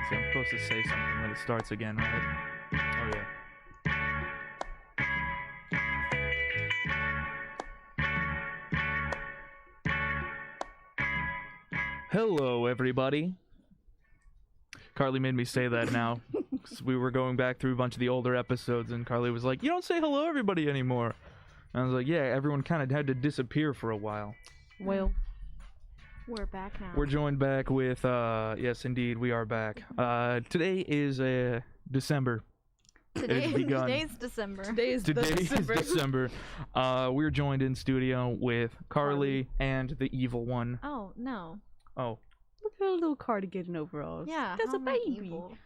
See, I'm supposed to say something when it starts again, right? Oh, yeah. Hello, everybody. Carly made me say that now. 'Cause we were going back through a bunch of the older episodes, and Carly was like, "You don't say hello, everybody, anymore." And I was like, "Yeah, everyone kind of had to disappear for a while." Well, We're back now. We're joined back with, yes, indeed, we are back. Today is December. It has begun. Today's December. today is December. We're joined in studio with Carly and the evil one. Oh, no. Oh, Look at her little cardigan and overalls. Yeah. That's how a am I baby. evil?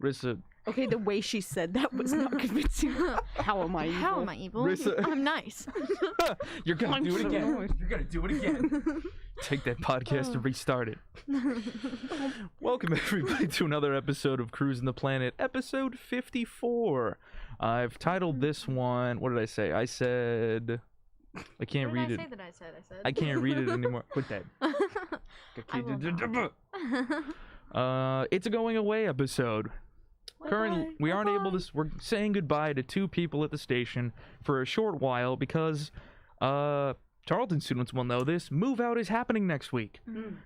Rissa. Okay, the way she said that was not convincing. How am I evil? How am I evil? Rissa. I'm nice. You're gonna I'm do it so again. annoyed. You're gonna do it again. Take that podcast and restart it. Welcome everybody to another episode of Cruisin the Planet, episode 54. I've titled this one. What did I say? I said. I can't What read did it. I say that I said? I can't read it anymore. Quit that. I will not. It's a going away episode. Currently, we aren't able to. We're saying goodbye to two people at the station for a short while because, Tarleton students will know this. Move out is happening next week.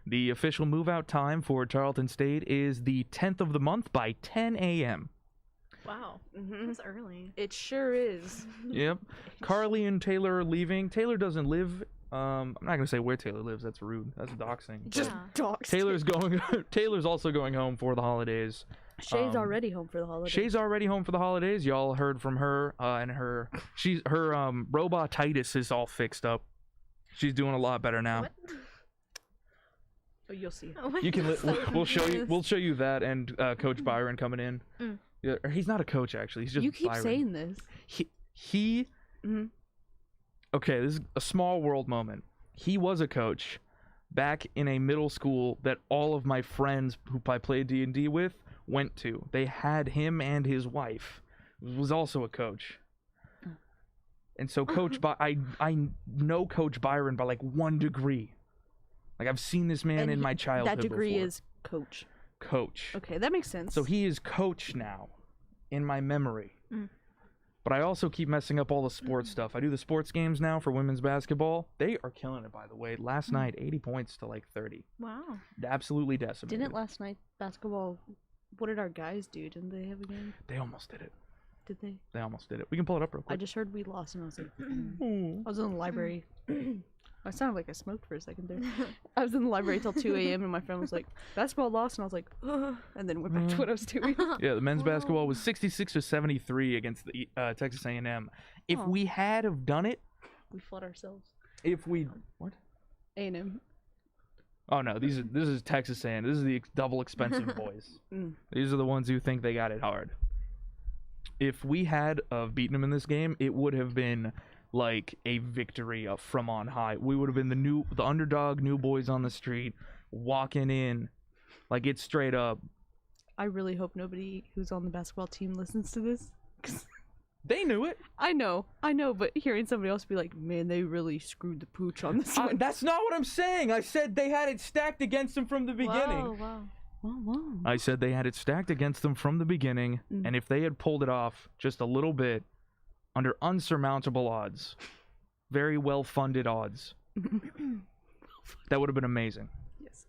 The official move out time for Tarleton State is the 10th of the month by 10 a.m. Wow. Mhm. That's early. It sure is. Yep. Carly and Taylor are leaving. Taylor doesn't live. I'm not gonna say where Taylor lives. That's rude. That's doxing. Just Yeah. dogs. Taylor's going. Taylor's also going home for the holidays. Shay's already home for the holidays. Shay's already home for the holidays. Y'all heard from her, and her robotitis is all fixed up. She's doing a lot better now. What? Oh, you'll see. Oh my You can. God, so We'll show you. confused. We'll show you that and Coach Byron coming in. Mm. Yeah, or he's not a coach actually. He's just. You keep Byron. saying this. He. Mhm. Okay, this is a small world moment. He was a coach back in a middle school that all of my friends who I played D&D with went to. They had him and his wife was also a coach. And so I know Coach Byron by like 1 degree. Like I've seen this man And in my childhood That degree before. is coach. Coach. Okay, that makes sense. So he is coach now in my memory. Mm. But I also keep messing up all the sports stuff. I do the sports games now for women's basketball. They are killing it, by the way. Last night, 80 points to like 30. Wow. Absolutely decimated. Didn't last night basketball? What did our guys do? Didn't they have a game? They almost did it. Did they? They almost did it. We can pull it up real I quick. just heard we lost, and I was like, Ooh. I was in the library. I sounded like I smoked for a second there. I was in the library till 2 a.m. and my friend was like, "Basketball lost," and I was like, "Ugh," and then went back to what I was doing. Yeah, the men's Wow. basketball was 66 to 73 against the Texas A&M. If Oh. we had have done it, We fought ourselves. if we what? A&M. Oh no, this is Texas A&M. This is the double expensive boys. Mm. These are the ones who think they got it hard. If we had beaten them in this game, it would have been like a victory from on high. We would have been the underdog, new boys on the street, walking in, like it's straight up. I really hope nobody who's on the basketball team listens to this. 'Cause They knew it. I know, but hearing somebody else be like, "Man, they really screwed the pooch on this one." That's not what I'm saying. I said they had it stacked against them from the beginning. Wow. Wow. I said they had it stacked against them from the beginning, Mm. and if they had pulled it off just a little bit, under unsurmountable odds, very well-funded odds, that would have been amazing. Yes.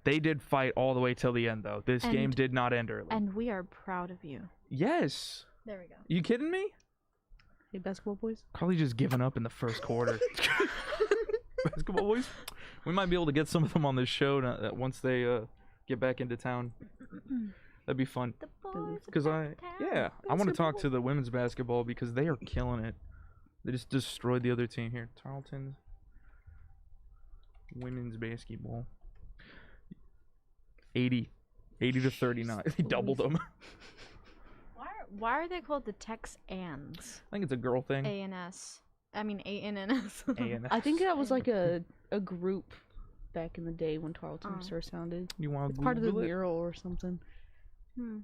They did fight all the way till the end, though. This game And- did not end early. And we are proud of you. Yes. There we go. You kidding me? Hey, basketball boys. Probably just giving up in the first quarter. Basketball boys. We might be able to get some of them on this show once they get back into town. That'd be fun. The boys. Because I want to talk Basketball. to the women's basketball because they are killing it. They just destroyed the other team here. Tarleton women's basketball. 80 to 39. They doubled them. Why are they called the Texans? I think it's a girl thing. A-N-S. I mean A-N-N-S. A&S. I think that was like a group back in the day when Tarleton was first founded. You want It's to part of the Google it? mural or something. Hmm.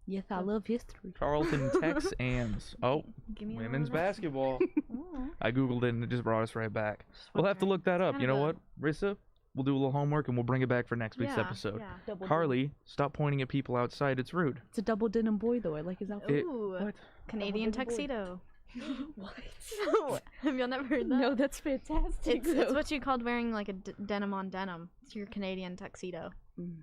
Yes, I love history. Tarleton Texans. Oh, Give me women's all of that. basketball. Ooh. I googled it and it just brought us right back. We'll have to Swear. look that up. Kind You of know a- what, Rissa? we'll do a little homework and we'll bring it back for next week's Yeah, episode. Yeah. Double Carly, stop pointing at people outside. It's rude. It's a double denim boy though. I like his outfit. Ooh, What? Canadian Double boy. tuxedo. What? Have y'all never heard that? No, that's fantastic. It's what you called wearing like a denim on denim. It's your Canadian tuxedo. Mm.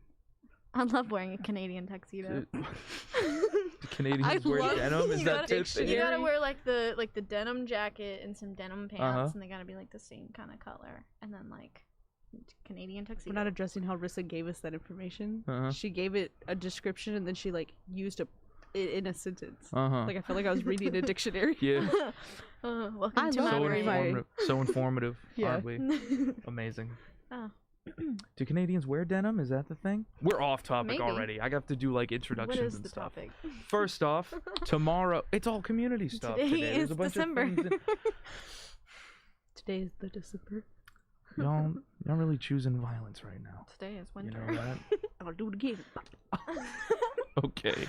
I love wearing a Canadian tuxedo. The Canadians I wear love denim. Is you that gotta, their thing? you gotta wear like the denim jacket and some denim pants, Uh-huh. and they gotta be like the same kind of color, and then like Canadian We're tuxedo. not addressing how Rissa gave us that information. Uh-huh. She gave it a description and then she like used it in a sentence. Uh-huh. Like I felt like I was reading a dictionary. Yeah. Welcome I to love my So reading brain. my- informative. So informative, Yeah. aren't we? Amazing. Oh. Do Canadians wear denim? Is that the thing? We're off topic Maybe. already. I have to do like What introductions is and the stuff. topic? First off, tomorrow it's all community stuff. Today There's is a bunch December. of things that- Today is the December. y'all really choosing violence right now. Today is You winter. know that? I'll do it again. Okay.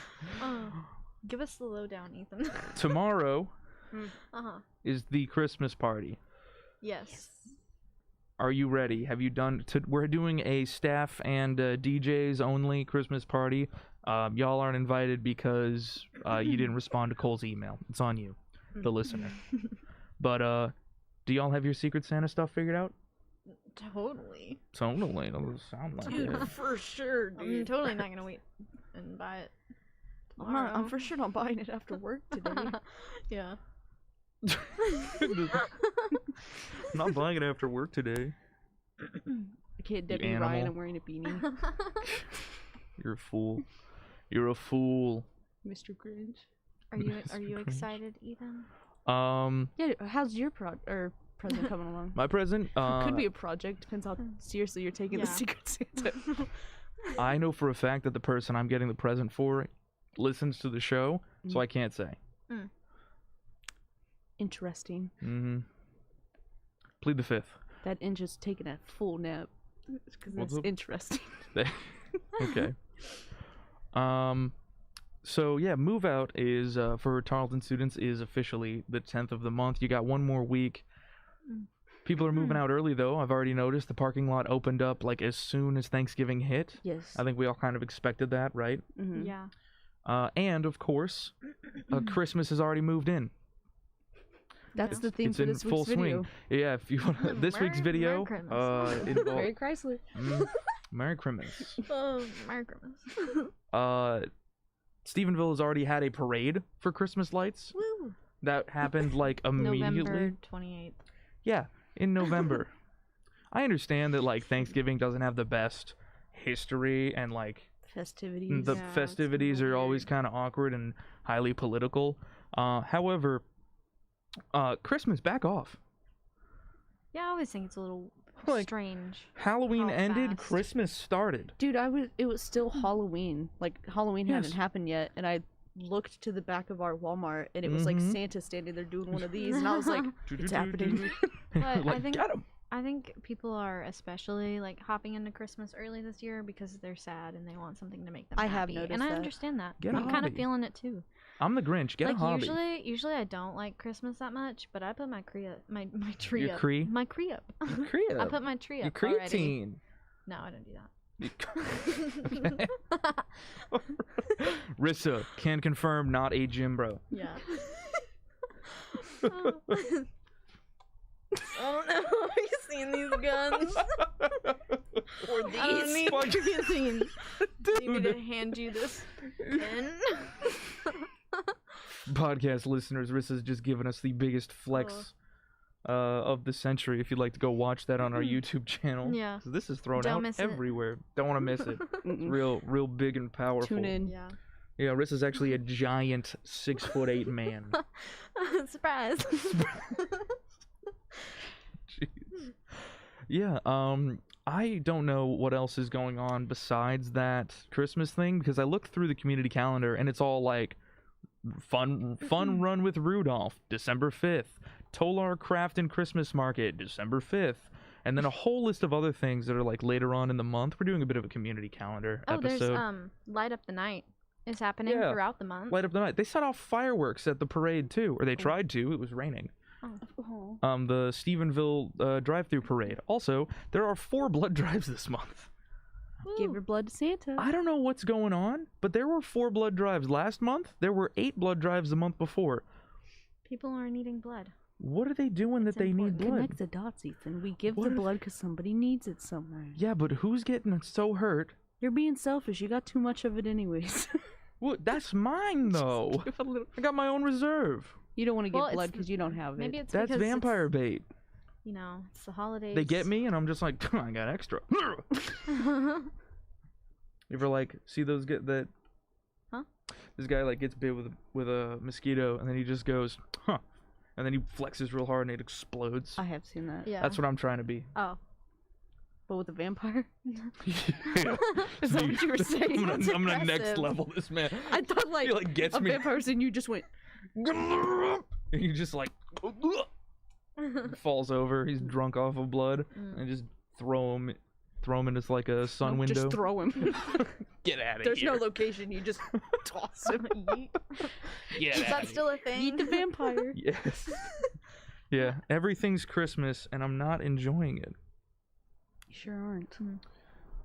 Give us the lowdown, Ethan. Tomorrow Uh-huh. is the Christmas party. Yes. Are you ready? Have you done? We're doing a staff and DJs only Christmas party. Y'all aren't invited because you didn't respond to Cole's email. It's on you, the listener. But do y'all have your Secret Santa stuff figured out? Totally. Totally. It doesn't sound like Dude, it. for sure, I'm dude. totally not gonna wait and buy it. I'm for sure not buying it after work today. Yeah. I'm not buying it after work today. I can't Debbie animal. Ryan. I'm wearing a beanie. You're a fool. You're a fool. Mr. Grinch. Are you Mr. Grinch. excited, Ethan? Yeah, how's your present coming along? My present. Could be a project. Depends how seriously you're taking the Yeah. Secret Santa. I know for a fact that the person I'm getting the present for listens to the show, so I can't say. Interesting. Mm-hmm. Plead the fifth. That Ninja's taking a full nap. Because What's that's up? interesting. Okay. So yeah, move out is for Tarleton students is officially the 10th of the month. You got one more week. People are moving out early though. I've already noticed the parking lot opened up like as soon as Thanksgiving hit. Yes. I think we all kind of expected that, right? Mm-hmm. Yeah. And of course, Christmas has already moved in. That's Yeah. the theme It's for in this full week's video. swing. Yeah, if you want this week's Merry video, Christmas. Merry Chrysler. Merry Christmas. Oh, Merry Christmas. Stephenville has already had a parade for Christmas lights Woo. that happened like immediately. November 28th. Yeah, in November. I understand that like Thanksgiving doesn't have the best history and like Festivities. the Yeah, it's festivities kinda are always weird. kind of awkward and highly political. However, Christmas, back off. Yeah, I always think it's a little Like, strange. Halloween How ended, fast. Christmas started. Dude, it was still Halloween. Like Halloween Yes. hadn't happened yet, and I looked to the back of our Walmart, and it was like Mhm. Santa standing there doing one of these, and I was like, it's happening. But I Like, think- get 'em. I think people are especially like hopping into Christmas early this year because they're sad and they want something to make them I happy. have noticed and I that. understand that. Get a I'm kind of hobby. feeling it too. I'm the Grinch. Get like a hobby. usually I don't like Christmas that much, but I put my tree up. My tree Your up. cree? My tree up. Creative. I put my tree Your up already. creatine. No, I don't do Okay. that. Rissa can confirm, not a gym bro. Yeah. Oh no, are you seeing these guns? Or I don't need Fuck. creatine. You need to Dude. hand you this pen. Podcast listeners, Rissa's just given us the biggest flex of the century. If you'd like to go watch that on our YouTube channel. Yeah. 'Cause this is thrown Don't out miss it. everywhere. Don't want to miss it. It's real big and powerful. Tune in. Yeah. Yeah, Rissa's actually a giant 6'8" man. Surprise. Jeez. Yeah, I don't know what else is going on besides that Christmas thing because I looked through the community calendar and it's all like fun run with Rudolph, December 5th, Tolar Craft and Christmas Market, December 5th, and then a whole list of other things that are like later on in the month. We're doing a bit of a community calendar Oh, episode. there's Light Up the Night is happening Yeah. throughout the month. Light up the night. They set off fireworks at the parade too, or they tried to. It was raining. Oh. The Stephenville drive-through parade. Also, there are 4 blood drives this month. Give your blood to Santa. I don't know what's going on, but there were 4 blood drives last month. There were 8 blood drives the month before. People are needing blood. What are they doing that they need blood? Connect the dots, Ethan. We give the blood because somebody needs it somewhere. Yeah, but who's getting so hurt? You're being selfish. You got too much of it anyways. Well, that's mine, though. Give a little- I got my own reserve. You don't want to get Well, blood it's- because you don't have Maybe it. it's That's because vampire bait. It's, it's the holidays. They get me, and I'm just like, I got extra. You ever like see those get that? Huh? This guy like gets bit with a mosquito, and then he just goes, huh, and then he flexes real hard, and it explodes. I have seen that. Yeah. That's what I'm trying to be. Oh. But with a vampire? Yeah. Is that what you were saying? I'm That's gonna next aggressive. level this man. I thought like, He like gets a me, vampire and you just went. and he just like falls over. He's drunk off of blood, and just throw him into like a sun window. Just throw him. Get out of There's here. no location. You just toss him. Get Is outta that here. still a thing? Eat the vampire. Yes. Yeah, everything's Christmas, and I'm not enjoying it. You sure aren't.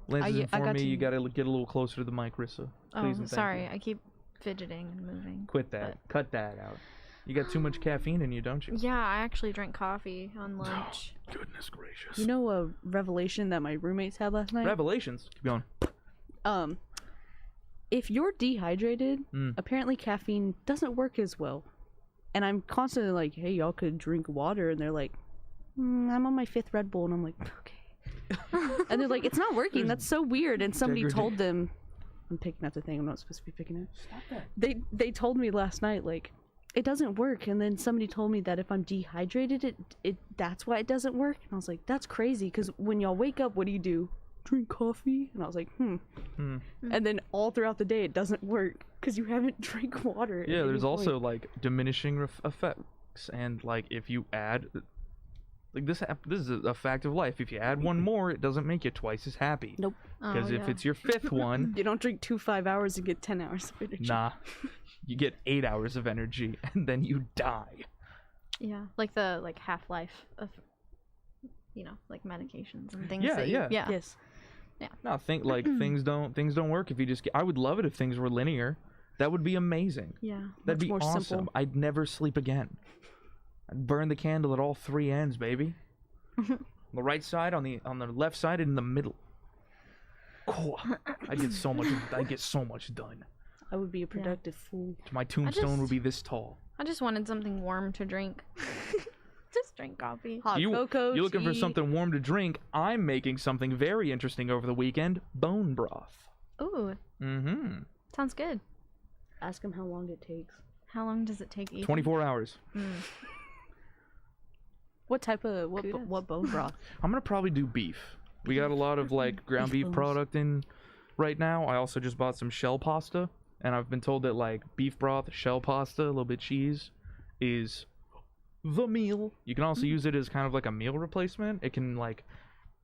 Lance, I inform got me to- you gotta get a little closer to the mic, Rissa. Please Oh, and thank sorry. you. I keep fidgeting and moving. Quit that. Cut that out. You got too much caffeine in you, don't you? Yeah, I actually drank coffee on lunch. Goodness gracious. You know a revelation that my roommates had last night? Revelations. Keep going. If you're dehydrated, apparently caffeine doesn't work as well. And I'm constantly like, hey, y'all could drink water. And they're like, I'm on my 5th Red Bull. And I'm like, okay. And they're like, it's not working. That's so weird. And somebody told them, I'm picking up the thing I'm not supposed to be picking it. Stop that. They told me last night, like, it doesn't work. And then somebody told me that if I'm dehydrated, it that's why it doesn't work. And I was like, that's crazy. Because when y'all wake up, what do? Drink coffee? And I was like, And then all throughout the day, it doesn't work because you haven't drank water. at Yeah, any there's point. also like diminishing effects, and like if you add, like this is a fact of life. If you add one more, it doesn't make you twice as happy. Nope. Because if it's your 5th one, You don't drink 2 5 hours and get 10 hours of energy. nah, you get 8 hours of energy, and then you die. Yeah, like the half-life of, like medications and things. Yeah, that yeah. yeah. Yes. No, things don't work if you just. I would love it if things were linear. That would be amazing. Yeah. That'd Much be more awesome. simple. I'd never sleep again. I'd burn the candle at all 3 ends, baby. On the right side, on the left side, and in the middle. Oh, I'd get so much done. I would be a productive fool. My tombstone would just- be this tall. I just wanted something warm to drink. Just drink coffee. Hot You cocoa. looking for tea. something warm to drink? I'm making something very interesting over the weekend. Bone broth. Ooh, Mm-hmm. sounds good. Ask him how long it takes. How long does it take? Ethan? 24 hours. What type of Kudos. what bone broth? I'm gonna probably do beef. We got a lot of like ground beef bones. product in right now. I also just bought some shell pasta, and I've been told that like beef broth, shell pasta, a little bit cheese, is the meal. You can also use it as kind of like a meal replacement. It can like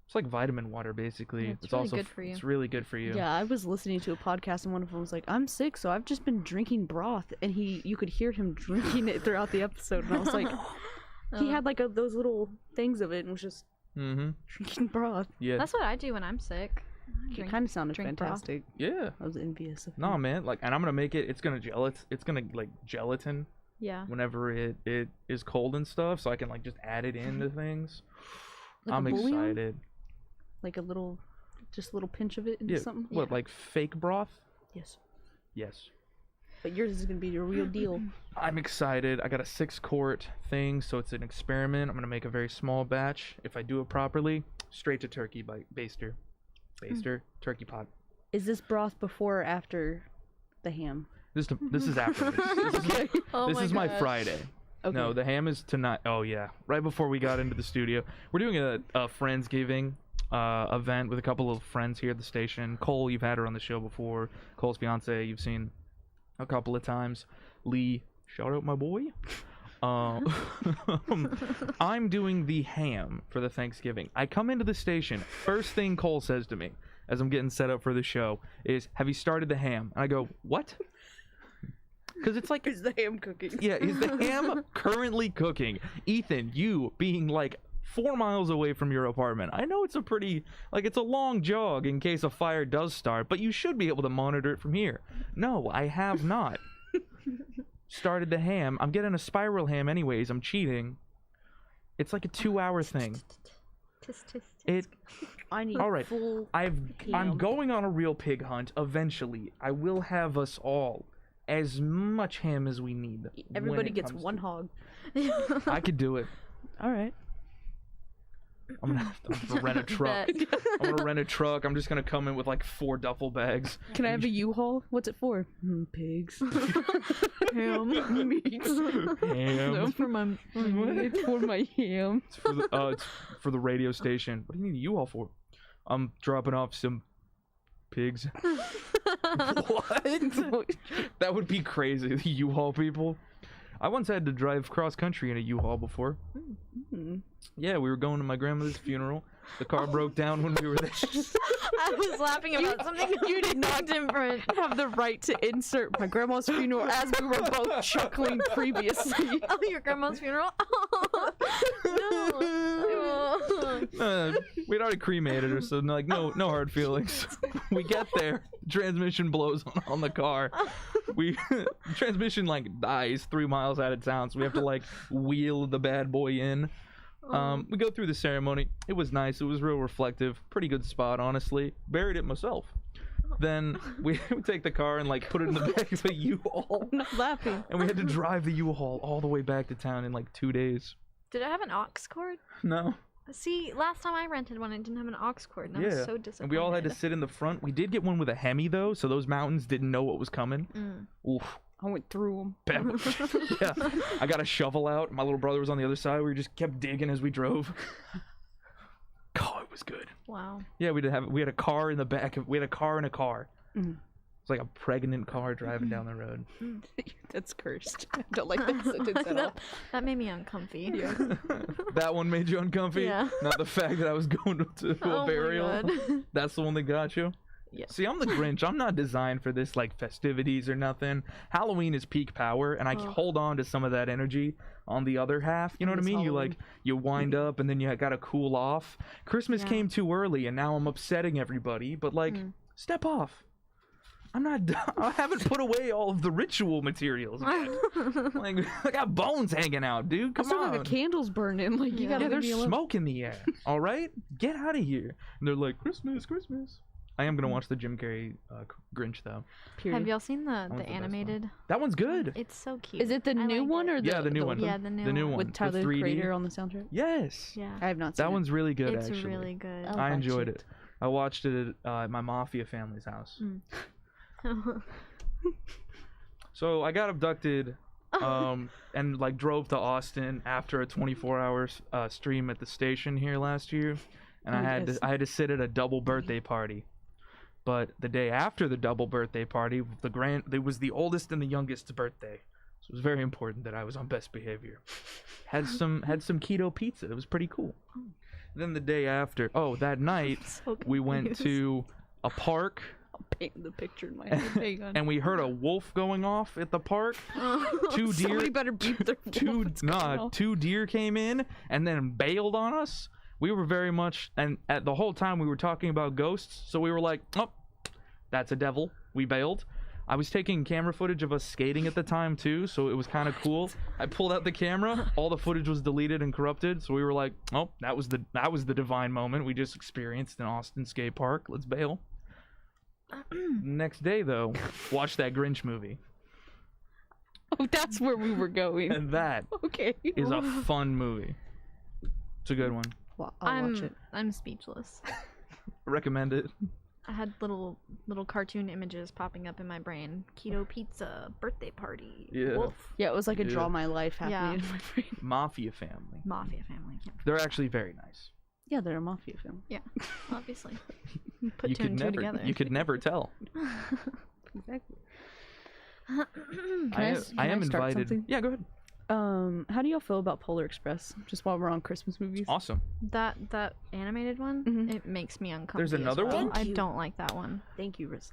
it's like vitamin water basically. Yeah, it's really good for you. It's really good for you. Yeah, I was listening to a podcast and one of them was like, "I'm sick, so I've just been drinking broth," and you could hear him drinking it throughout the episode, and I was like, he had like those little things of it and was just Mm-hmm. drinking broth. Yeah. That's what I do when I'm sick. It kind of sounded drink broth. fantastic. Yeah. I was envious of No, him. man. Like, and I'm gonna make it. It's gonna like gelatin Yeah. whenever it is cold and stuff, so I can like just add it into things. Like a I'm bouillon? excited. Like a little pinch of it into Yeah. something. What, like fake broth? Yes. Yes. But yours is gonna be the real deal. I'm excited. I got a 6-quart thing, so it's an experiment. I'm gonna make a very small batch. If I do it properly, straight to turkey baster, turkey pot. Is this broth before or after the ham? This is after this. This is my Friday. Okay. No, the ham is tonight. Oh yeah, right before we got into the studio, we're doing a Friendsgiving event with a couple of friends here at the station. Cole, you've had her on the show before. Cole's fiance, you've seen a couple of times. Lee, shout out my boy. I'm doing the ham for the Thanksgiving. I come into the station. First thing Cole says to me as I'm getting set up for the show is, "Have you started the ham?" And I go, "What?" Because it's like, Is the ham cooking? yeah, is the ham currently cooking? Ethan, you being like 4 miles away from your apartment. I know it's a pretty, like, it's a long jog in case a fire does start, but you should be able to monitor it from here. No, I have not started the ham. I'm getting a spiral ham anyways. I'm cheating. It's like a 2-hour thing. It. I need All right. full I'm ham. going on a real pig hunt eventually. I will have us all as much ham as we need. Everybody gets one hog. I could do it. All right. I'm gonna have to rent a truck. I'm gonna rent a truck. I'm just gonna come in with like 4 duffel bags. Can I have a U-Haul? What's it for? Pigs. Ham. Meat. Ham. No, for my it's for my ham. It's for the radio station. What do you need a U-Haul for? I'm dropping off some pigs. What? That would be crazy. The U-Haul people. I once had to drive cross country in a U-Haul before. Mm-hmm. Yeah, we were going to my grandmother's funeral. The car broke down when we were there. I was laughing about something You did not different. have the right to insert my grandma's funeral as we were both chuckling previously. Oh, your grandma's funeral? No. We'd already cremated her, so like no hard feelings. We get there, transmission blows on the car. Transmission like dies 3 miles out of town, so we have to like wheel the bad boy in. We go through the ceremony. It was nice. It was real reflective. Pretty good spot, honestly. Buried it myself. Then we take the car and like put it in the back of the U-Haul. I'm not laughing. And we had to drive the U-Haul all the way back to town in like 2 days. Did it have an aux cord? No. See, last time I rented one, it didn't have an aux cord, and I was so disappointed. And we all had to sit in the front. We did get one with a Hemi though, so those mountains didn't know what was coming. Oof. I went through them. Yeah. I got a shovel out. My little brother was on the other side. We just kept digging as we drove. God, it was good. Wow. Yeah, we had a car in the back. We had a car in a car. Mm. It's like a pregnant car driving down the road. That's cursed. I don't like that sentence at all. That made me uncomfy. Yeah. That one made you uncomfy? Yeah. Not the fact that I was going to a Oh my burial? God. That's the one that got you? Yeah. See, I'm the Grinch. I'm not designed for this, like, festivities or nothing. Halloween is peak power, and I hold on to some of that energy on the other half. You know what I mean? Halloween. You wind up, and then you gotta cool off. Christmas came too early, and now I'm upsetting everybody. But, like, step off. I haven't put away all of the ritual materials yet. Like, I got bones hanging out, dude. Come Still on. got the candles burning. Like, you gotta Yeah, leave there's me alone. smoke in the air. All right, get out of here. And they're like, Christmas, Christmas. I am gonna watch the Jim Carrey Grinch though. Period. Have y'all seen the the best one. animated? That one's good. It's so cute. Is it the I new liked one it. or the Yeah, the new one. Yeah, the new one. with the Tyler the 3D. Creator on the soundtrack? Yes. Yeah. I have not seen That one's really good. It's actually, really good. Oh. I watch enjoyed it. it. I watched it at my mafia family's house. So I got abducted, and like drove to Austin after a 24-hour stream at the station here last year, and Oh, I yes. had to sit at a double birthday party. But the day after the double birthday party, it was the oldest and the youngest's birthday, so it was very important that I was on best behavior. Had some keto pizza. It was pretty cool. Then the day after, that night, So we went confused. to a park. I'll paint the picture in my head. Hang on. And we heard a wolf going off at the park. Two deer, Somebody better beat their wolf. It's going off. 2 deer came in and then bailed on us. We were very much, and at the whole time we were talking about ghosts, so we were like, oh, that's a devil. We bailed. I was taking camera footage of us skating at the time too, so it was kind of cool. I pulled out the camera, all the footage was deleted and corrupted, so we were like, oh, that was the divine moment we just experienced in Austin skate park. Let's bail. Next day though, watch that Grinch movie. Oh, that's where we were going. And that Okay. is a fun movie. It's a good one. Well, I'll watch it. I'm speechless. Recommend it. I had little cartoon images popping up in my brain. Keto pizza, birthday party, Yeah. wolf, Yeah, it was like a Yeah. draw my life happening Yeah. in my brain. Mafia family. mafia family. Yeah, They're actually very nice. Yeah, they're a mafia film. obviously. Put You two could and two never, together. you could never tell. Exactly. I can am I start invited. something? Yeah, go ahead. How do y'all feel about Polar Express? Just while we're on Christmas movies. Awesome. that animated one, Mhm. it makes me uncomfortable. There's another one? I Thank you. don't like that one. Thank you, Riz.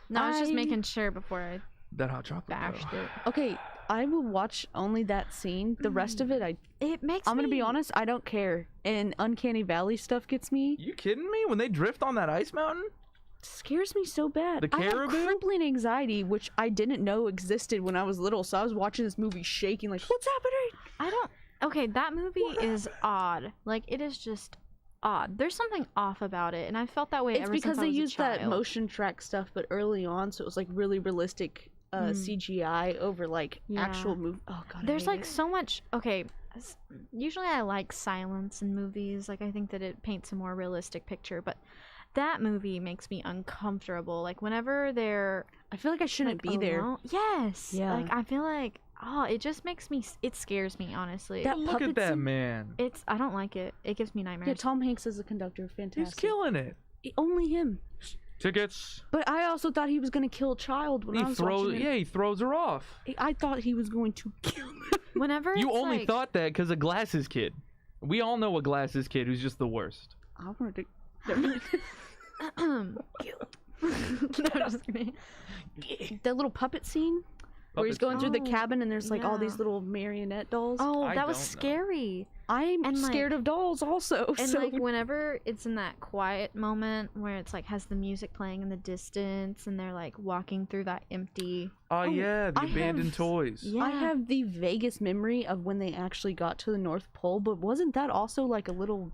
No, I was just I- making sure before I That hot chocolate. bashed though. it. Okay, I will watch only that scene. The rest of it, I'm gonna be honest, I don't care. And Uncanny Valley stuff gets me. You kidding me? When they drift on that ice mountain? Scares me so bad. The I have caribou? crippling anxiety, which I didn't know existed when I was little. So I was watching this movie shaking, like, what's happening? Okay, that movie is odd. Like, it is just odd. There's something off about it, and I felt that way It's ever because since I they was a used that child. motion track stuff, but early on, so it was like really realistic CGI over like actual movie. Oh god, There's like so much. Okay, usually I like silence in movies. Like, I think that it paints a more realistic picture, but that movie makes me uncomfortable. Like, whenever they're I feel like I shouldn't be there. alone- Yes. Yeah. Like, I feel like it just makes me. It scares me, honestly. That Look puppet at that scene- man. I don't like it. It gives me nightmares. Yeah, Tom Hanks as a conductor, fantastic. He's killing it. Only him. Tickets. But I also thought he was gonna kill a child when I was watching it. He throws her off. I thought he was going to kill him. Whenever You it's only like, thought that because of Glasses Kid. We all know a Glasses Kid who's just the worst. I wanted to. No, I'm just kidding. The little puppet scene where he's going through the Oh, cabin and there's like all these yeah. little marionette dolls. Oh, I that was don't know. scary. I'm and, like- scared of dolls also. And so like, whenever it's in that quiet moment where it's like has the music playing in the distance and they're like walking through that empty. Oh yeah, the I abandoned have- toys. Yeah. I have the vaguest memory of when they actually got to the North Pole, but wasn't that also like a little?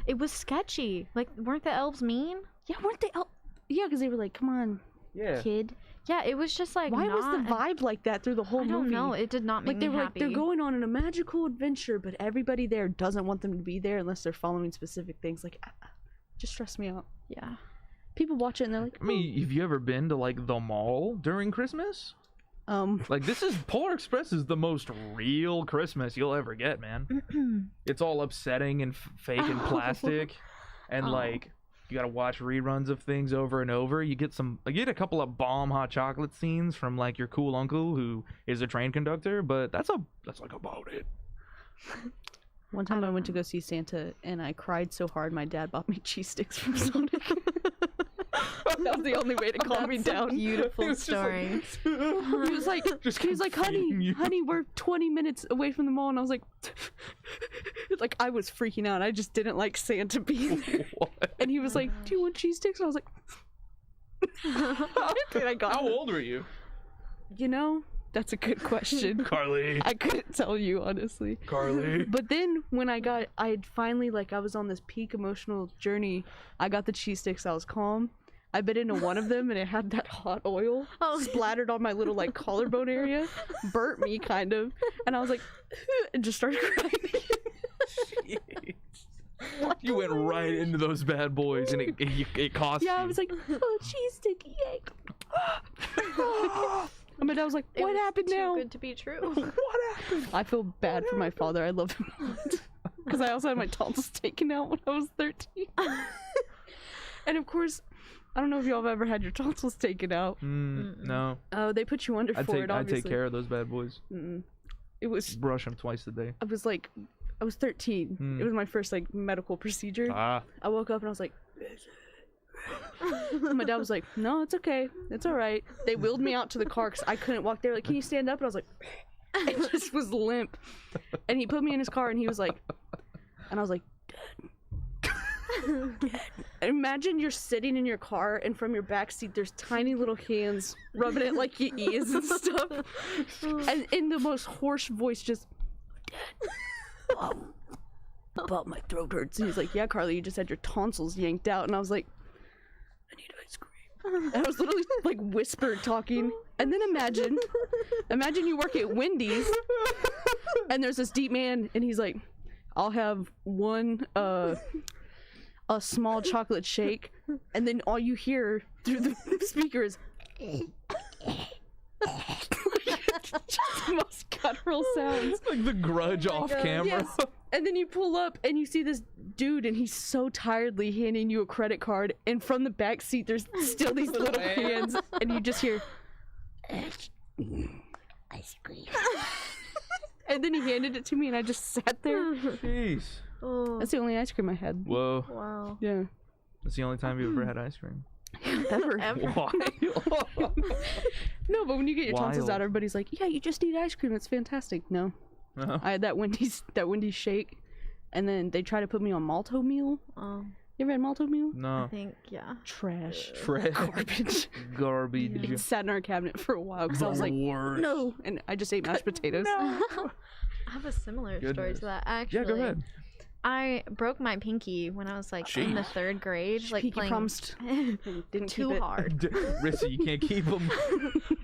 It was sketchy. Like, weren't the elves mean? Yeah, weren't they? Yeah, because they were like, "Come on, Yeah. kid." Yeah, it was just like. Why was the not- vibe like that through the whole I movie? don't know. It did not make Like they me were happy. like they're going on a magical adventure, but everybody there doesn't want them to be there unless they're following specific things. Like, just stress me out. Yeah. People watch it and they're like, I mean, have you ever been to like the mall during Christmas? Like Polar Express is the most real Christmas you'll ever get, man. It's all upsetting and fake and plastic, and Oh. like you gotta watch reruns of things over and over. You get a couple of bomb hot chocolate scenes from like your cool uncle who is a train conductor, but that's like about it. One time I went to go see Santa and I cried so hard my dad bought me cheese sticks from Sonic. That was the only way to calm me down. Beautiful story. He was like, feeding you. honey, we're 20 minutes away from the mall, and I was like, like I was freaking out. I just didn't like Santa being there. What? And he was like, "Do you want cheese sticks?" And I was like, and I got How them. old were you, You know, that's a good question. Carly? I couldn't tell you honestly. Carly. But then when I had finally, like, I was on this peak emotional journey, I got the cheese sticks. I was calm. I bit into one of them and it had that hot oil splattered on my little like collarbone area, burnt me kind of, and I was like, and just started crying. Jeez. You went right into those bad boys and it cost Yeah, you. I was like, oh, cheese stick, yay. And my dad was like, It what was happened too now? good to be true. What happened? I feel bad for my father. I love him a lot. Because I also had my tonsils taken out when I was 13. And of course, I don't know if y'all have ever had your tonsils taken out. No. Oh, they put you under for it, I'd obviously. take care of those bad boys. It was, Brush them twice a day. I was 13. It was my first like medical procedure. Ah. I woke up and I was like, and my dad was like, no, it's okay. It's all right. They wheeled me out to the car because I couldn't walk. They were like, can you stand up? And I was like, it just was limp. And he put me in his car and he was like, and I was like, Dad. Imagine you're sitting in your car and from your back seat there's tiny little hands rubbing it like your ears and stuff. And in the most hoarse voice, just, Dad, but my throat hurts. And he's like, yeah, Carly, you just had your tonsils yanked out. And I was like, I need ice cream. And I was literally like whispered talking. And then imagine you work at Wendy's and there's this deep man and he's like, I'll have one a small chocolate shake, and then all you hear through the speaker is just the most guttural sounds. Like the Grudge off camera. Yes. And then you pull up and you see this dude and he's so tiredly handing you a credit card, and from the back seat there's still these little hands and you just hear ice cream. And then he handed it to me and I just sat there. Jeez. Oh. That's the only ice cream I had. Whoa. Wow. Yeah. That's the only time you ever had ice cream. ever. Why? No, but when you get your tonsils Wild. out, everybody's like, "Yeah, you just eat ice cream. It's fantastic." No, I had that Wendy's shake, and then they try to put me on malto meal. Oh, You ever had malto meal? I No. think yeah. Trash. Trash. Garbage. It sat in our cabinet for a while because I was like, Worst. no, and I just ate mashed potatoes. I have a similar story Goodness. to that. Actually, Yeah, go ahead. I broke my pinky when I was like in the Jeez. 3rd grade, like Pinky playing promised. Didn't too keep it. hard. Rissa, you can't keep them.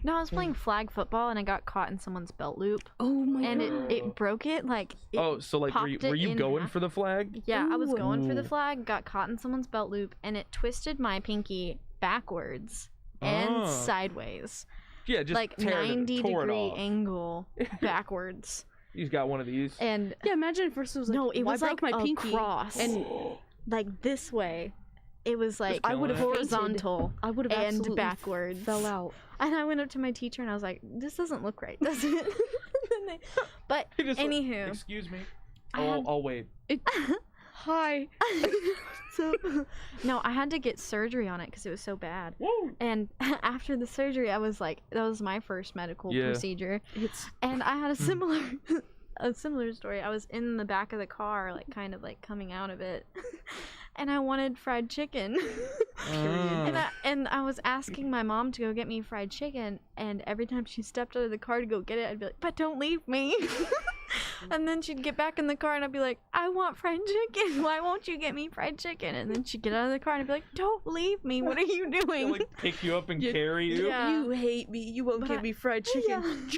No, I was playing flag football and I got caught in someone's belt loop, Oh my and god. it broke it like. It Oh, so like popped were it you in going half. for the flag? Yeah, I was going for the Ooh. flag, got caught in someone's belt loop, and it twisted my pinky backwards and Ah. sideways, Yeah, just like tore it 90-degree off. angle backwards. He's got one of these. And Yeah, imagine if first it was like, no, it "Well, was I broke like my pinky across, and like this way. It was like I would've horizontal I would have and absolutely backwards. fell out. And I went up to my teacher and I was like, "This doesn't look right, does it?" But He just like, anywho, excuse me. I had- I'll wait. Hi. so no, I had to get surgery on it because it was so bad. Woo! And after the surgery, I was like, that was my first medical Yeah. procedure, It's and I had a similar story. I was in the back of the car, like kind of like coming out of it, and I wanted fried chicken. And I was asking my mom to go get me fried chicken, and every time she stepped out of the car to go get it, I'd be like, "But don't leave me." And then she'd get back in the car and I'd be like, "I want fried chicken. Why won't you get me fried chicken?" And then she'd get out of the car and I'd be like, "Don't leave me. What are you They'll, doing?" like pick you up and You- carry you. Yeah. You hate me. You won't But give I- me fried chicken.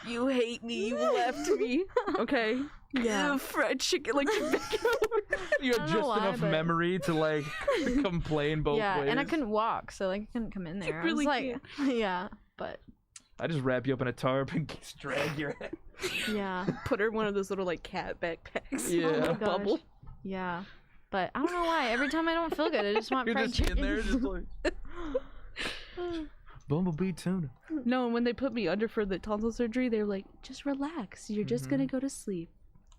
You hate me. You left me. Okay. Yeah. Ugh, fried chicken. Like, You I had don't just know why, enough but- memory to like complain both Yeah, ways. and I couldn't walk, so like I couldn't come in there. really I was like, yeah, but I just wrap you up in a tarp and drag your head. yeah, put her in one of those little like cat backpacks. Yeah. oh my A gosh. bubble. Yeah, but I don't know why. Every time I don't feel good, I just want You're fried just chicken. in there, just like bumblebee tuna. No, and when they put me under for the tonsil surgery, they were like, "Just relax. You're just gonna Mm-hmm. go to sleep."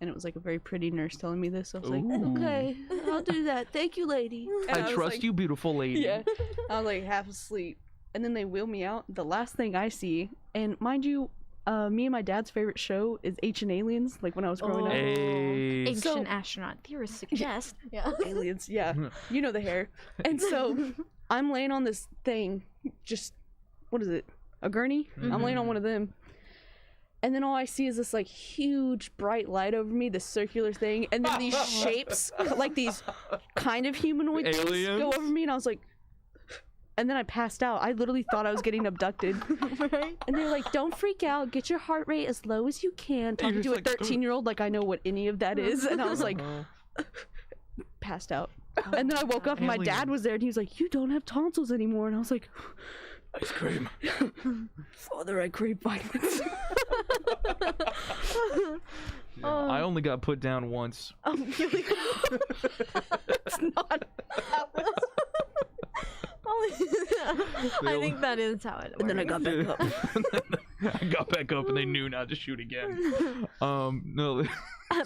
And it was like a very pretty nurse telling me this. So I was like, Ooh. "Okay, I'll do that. Thank you, lady." And I was trust like, you, beautiful lady. Yeah. I was like half asleep. And then they wheel me out. The last thing I see, and mind you, me and my dad's favorite show is Ancient Aliens, like when I was growing up. Hey. Ancient So- astronaut theorists suggest. Yeah. Aliens, yeah. You know the hair. And so I'm laying on this thing, just, what is it? A gurney? I'm laying on one of them. And then all I see is this like huge bright light over me, this circular thing, and then these shapes, like these kind of humanoid things, go Aliens? over me, and I was like, and then I passed out. I literally thought I was getting abducted. Right? And they're like, "Don't freak out. Get your heart rate as low as you can." Talking just to a like, 13-year-old like I know what any of that is. And I was like, Uh-huh. passed out. And then I woke up and my dad Alien. was there and he was like, "You don't have tonsils anymore." And I was like, Ice cream. "Father, I crave violence." Oh. I only got put down once. Oh, really? It's not. I think that is how it works. And then I got back up. I got back up and they knew not to shoot again. No.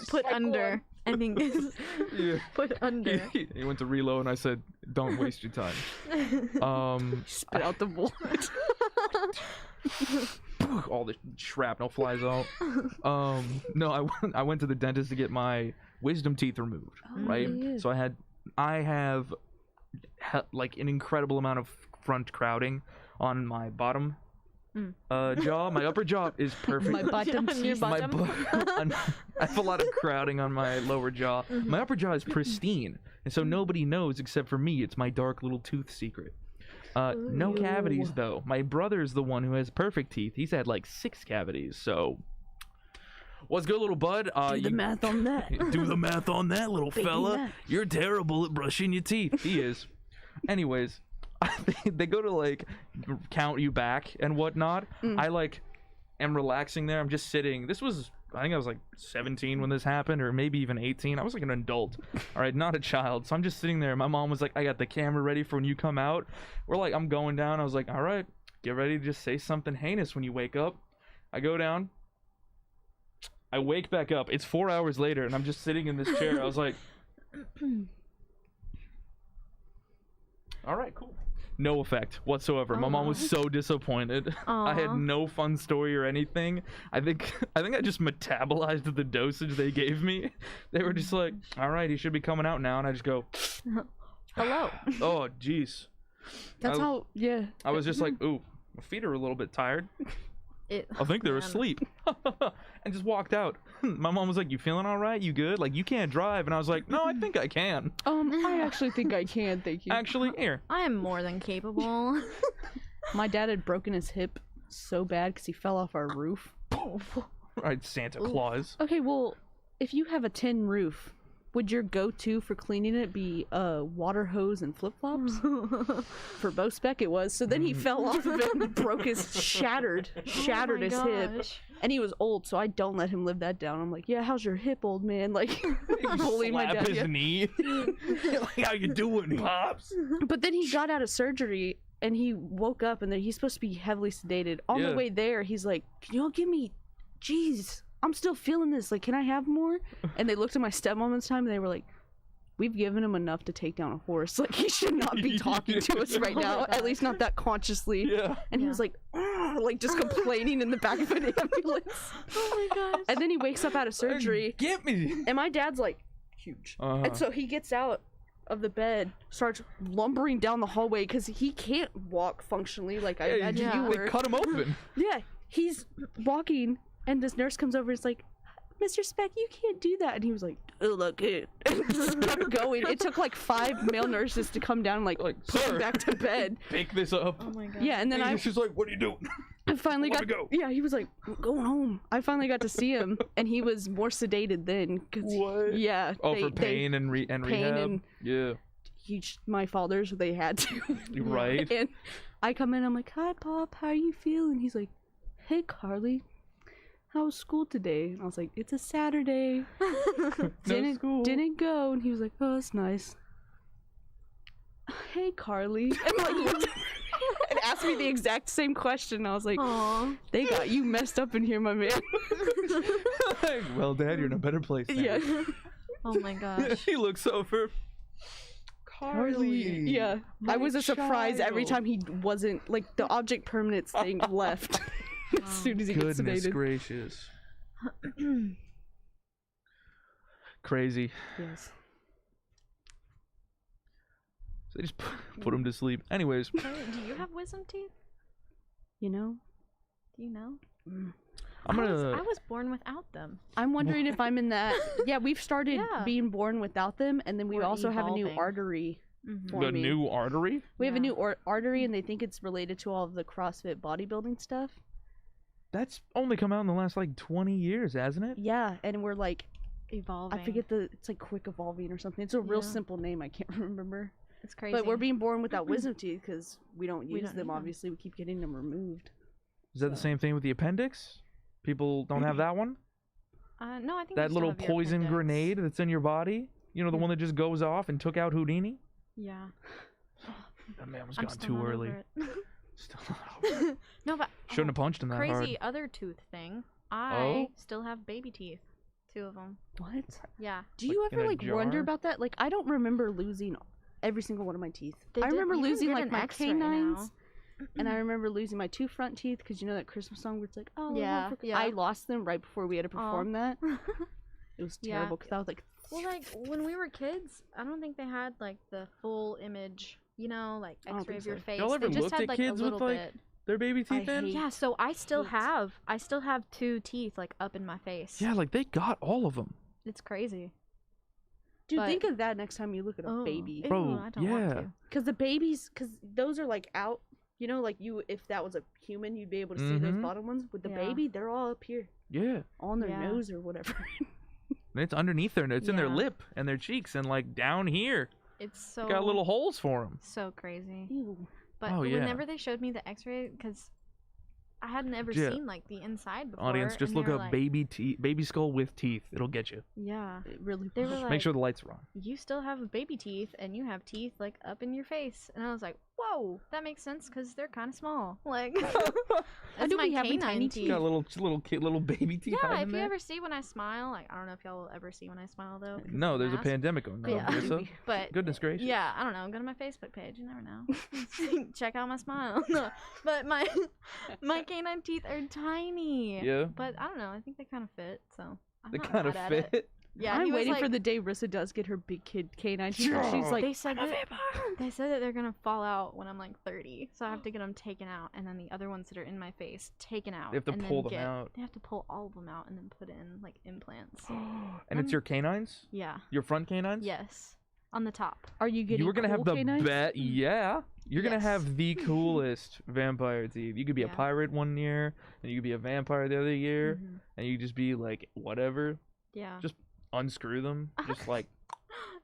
put under. I think is Yeah. put under. He went to reload and I said, "Don't waste your time." Spit out the bullet. All the shrapnel flies out. No, I went to the dentist to get my wisdom teeth removed, right? yeah. So I have like an incredible amount of front crowding on my bottom jaw. My upper jaw is perfect. My bottom On your teeth. bottom. I have a lot of crowding on my lower jaw. My upper jaw is pristine, and so nobody knows except for me. It's my dark little tooth secret. No cavities though. My brother's the one who has perfect teeth. He's had like 6 cavities. So, what's good, little bud? Do the math on that. Do the math on that, little Baby fella. math. You're terrible at brushing your teeth. He is. Anyways, they go to like count you back and whatnot. I like am relaxing there. I'm just sitting. I think I was like 17 when this happened, or maybe even 18. I was like an adult, all right, not a child. So I'm just sitting there. My mom was like, "I got the camera ready for when you come out." I'm going down. I was like, "All right, get ready to just say something heinous when you wake up." I go down. I wake back up. It's 4 hours later, and I'm just sitting in this chair. I was like, "All right, cool." No effect whatsoever. My mom was so disappointed. I had no fun story or anything. I think I just metabolized the dosage they gave me. They were just like, all right, he should be coming out now, and I just go, hello. oh jeez. That's how. Yeah. I was just like, ooh, my feet are a little bit tired. I think they're asleep. And just walked out. My mom was like, you feeling all right? You good? Like, you can't drive. And I was like, no, I think I can. I actually think I can, thank you. Actually, here. I am more than capable. My dad had broken his hip so bad because he fell off our roof. Right, Santa Claus. Okay, well, if you have a tin roof, would your go-to for cleaning it be water hose and flip-flops? For Bo Speck it was. So then he fell off of it and broke his shattered his hip. And he was old, so I don't let him live that down. I'm like, yeah, how's your hip, old man? Like, bullying my dad. Slap his knee. Like, how you doing, Pops? But then he got out of surgery and he woke up and then he's supposed to be heavily sedated. On the way there, he's like, can y'all give me, jeez, I'm still feeling this. Like, can I have more? And they looked at my stepmom this time and they were like, we've given him enough to take down a horse. Like, he should not be talking to us right now. At least not that consciously. Yeah. And he was like just complaining in the back of an ambulance. Oh my gosh. And then he wakes up out of surgery. Get me. And my dad's like, huge. And so he gets out of the bed, starts lumbering down the hallway because he can't walk functionally like I imagine you were. They cut him open. Yeah. He's walking. And this nurse comes over and is like, Mr. Speck, you can't do that. And he was like, oh, look it. And just kept going. It took like 5 male nurses to come down and like put him back to bed. Pick this up. Oh my god. Yeah, and then she's like, what are you doing? I finally got. Go. Yeah, he was like, I'm going home. I finally got to see him, and he was more sedated then. What? Yeah. Oh, for pain and rehab. And yeah. My fathers, they had to. Right. And I come in, I'm like, hi, Pop, how are you feeling? He's like, hey, Carly. How was school today? And I was like, it's a Saturday. Didn't go. And he was like, oh, that's nice. Hey, Carly. And asked me the exact same question. I was like, aww, they got you messed up in here, my man. Well, Dad, you're in a better place now. Yeah. Oh my gosh. He looks over. Carly. Yeah. I was a surprise every time he wasn't, like, the object permanence thing left. As soon as he gets sedated. Goodness gracious. Crazy. Yes. So they just put him to sleep. Anyways. Do you have wisdom teeth? You know? Do you know? I was born without them. I'm wondering if I'm in that. Yeah, we've started being born without them, and then we also have a new artery. The new artery? We have a new artery, and they think it's related to all of the CrossFit bodybuilding stuff. That's only come out in the last like 20 years, hasn't it? Yeah, and we're like evolving. I forget it's like quick evolving or something. It's a real simple name. I can't remember. It's crazy. But we're being born without wisdom teeth because we don't use them. Obviously, we keep getting them removed. Is that the same thing with the appendix? People don't have that one? No, I think that little poison grenade that's in your body. You know, the one that just goes off and took out Houdini. Yeah. That man was gone too early. Still not over. No, but shouldn't have punched him that hard. Crazy other tooth thing. I still have baby teeth. 2 of them. What? Yeah. Do you ever like wonder about that? Like, I don't remember losing every single one of my teeth. I remember losing like my canines, and I remember losing my 2 front teeth because you know that Christmas song where it's like, oh yeah. I lost them right before we had to perform that. It was terrible because I was like. Well, like when we were kids, I don't think they had like the full image. You know, like X-ray of your face. Y'all ever they just looked had at like kids a little with like their baby teeth in? Yeah, so I still have 2 teeth like up in my face. Yeah, like they got all of them. It's crazy. Dude, think of that next time you look at a baby. Bro, I don't want to. Because the babies, because those are like out. You know, like if that was a human, you'd be able to see those bottom ones. With the baby, they're all up here. Yeah. On their nose or whatever. It's underneath there. It's in their lip and their cheeks and like down here. It's so got little holes for them. So crazy. Ew. But whenever they showed me the X-ray, because I hadn't ever seen like the inside before. Audience, just look up like, baby skull with teeth. It'll get you. Yeah, it really. They were like, make sure the lights are on. You still have baby teeth, and you have teeth like up in your face. And I was like, whoa, that makes sense because they're kind of small. Like, Why that's do my we have canine tiny teeth. Got little baby teeth. Yeah, hiding if you there. ever see when I smile, like I don't know if y'all will ever see when I smile though. because No, of the there's a mask. pandemic going on. Yeah. Rissa. But Goodness gracious. yeah, I don't know. Go to my Facebook page. You never know. Check out my smile. No, but my canine teeth are tiny. Yeah. But I don't know. I think they kind of fit. So I'm They not kind of mad at fit. it. Yeah, I'm he was waiting for like- the day Rissa does get her big kid canine teeth. And she's like, they said that they're gonna fall out when I'm like 30, so I have to get them taken out, and then the other ones that are in my face taken out. They have to and pull then them out. They have to pull all of them out and then put in like implants. And it's your canines? Yeah. Your front canines? Yes. On the top. are you getting You were gonna cool have the canines? yeah. You're gonna Yes. have the coolest vampire teeth. You could be a Yeah. pirate one year, and you could be a vampire the other year, Mhm. and you just be like whatever. Yeah. Just unscrew them. Just like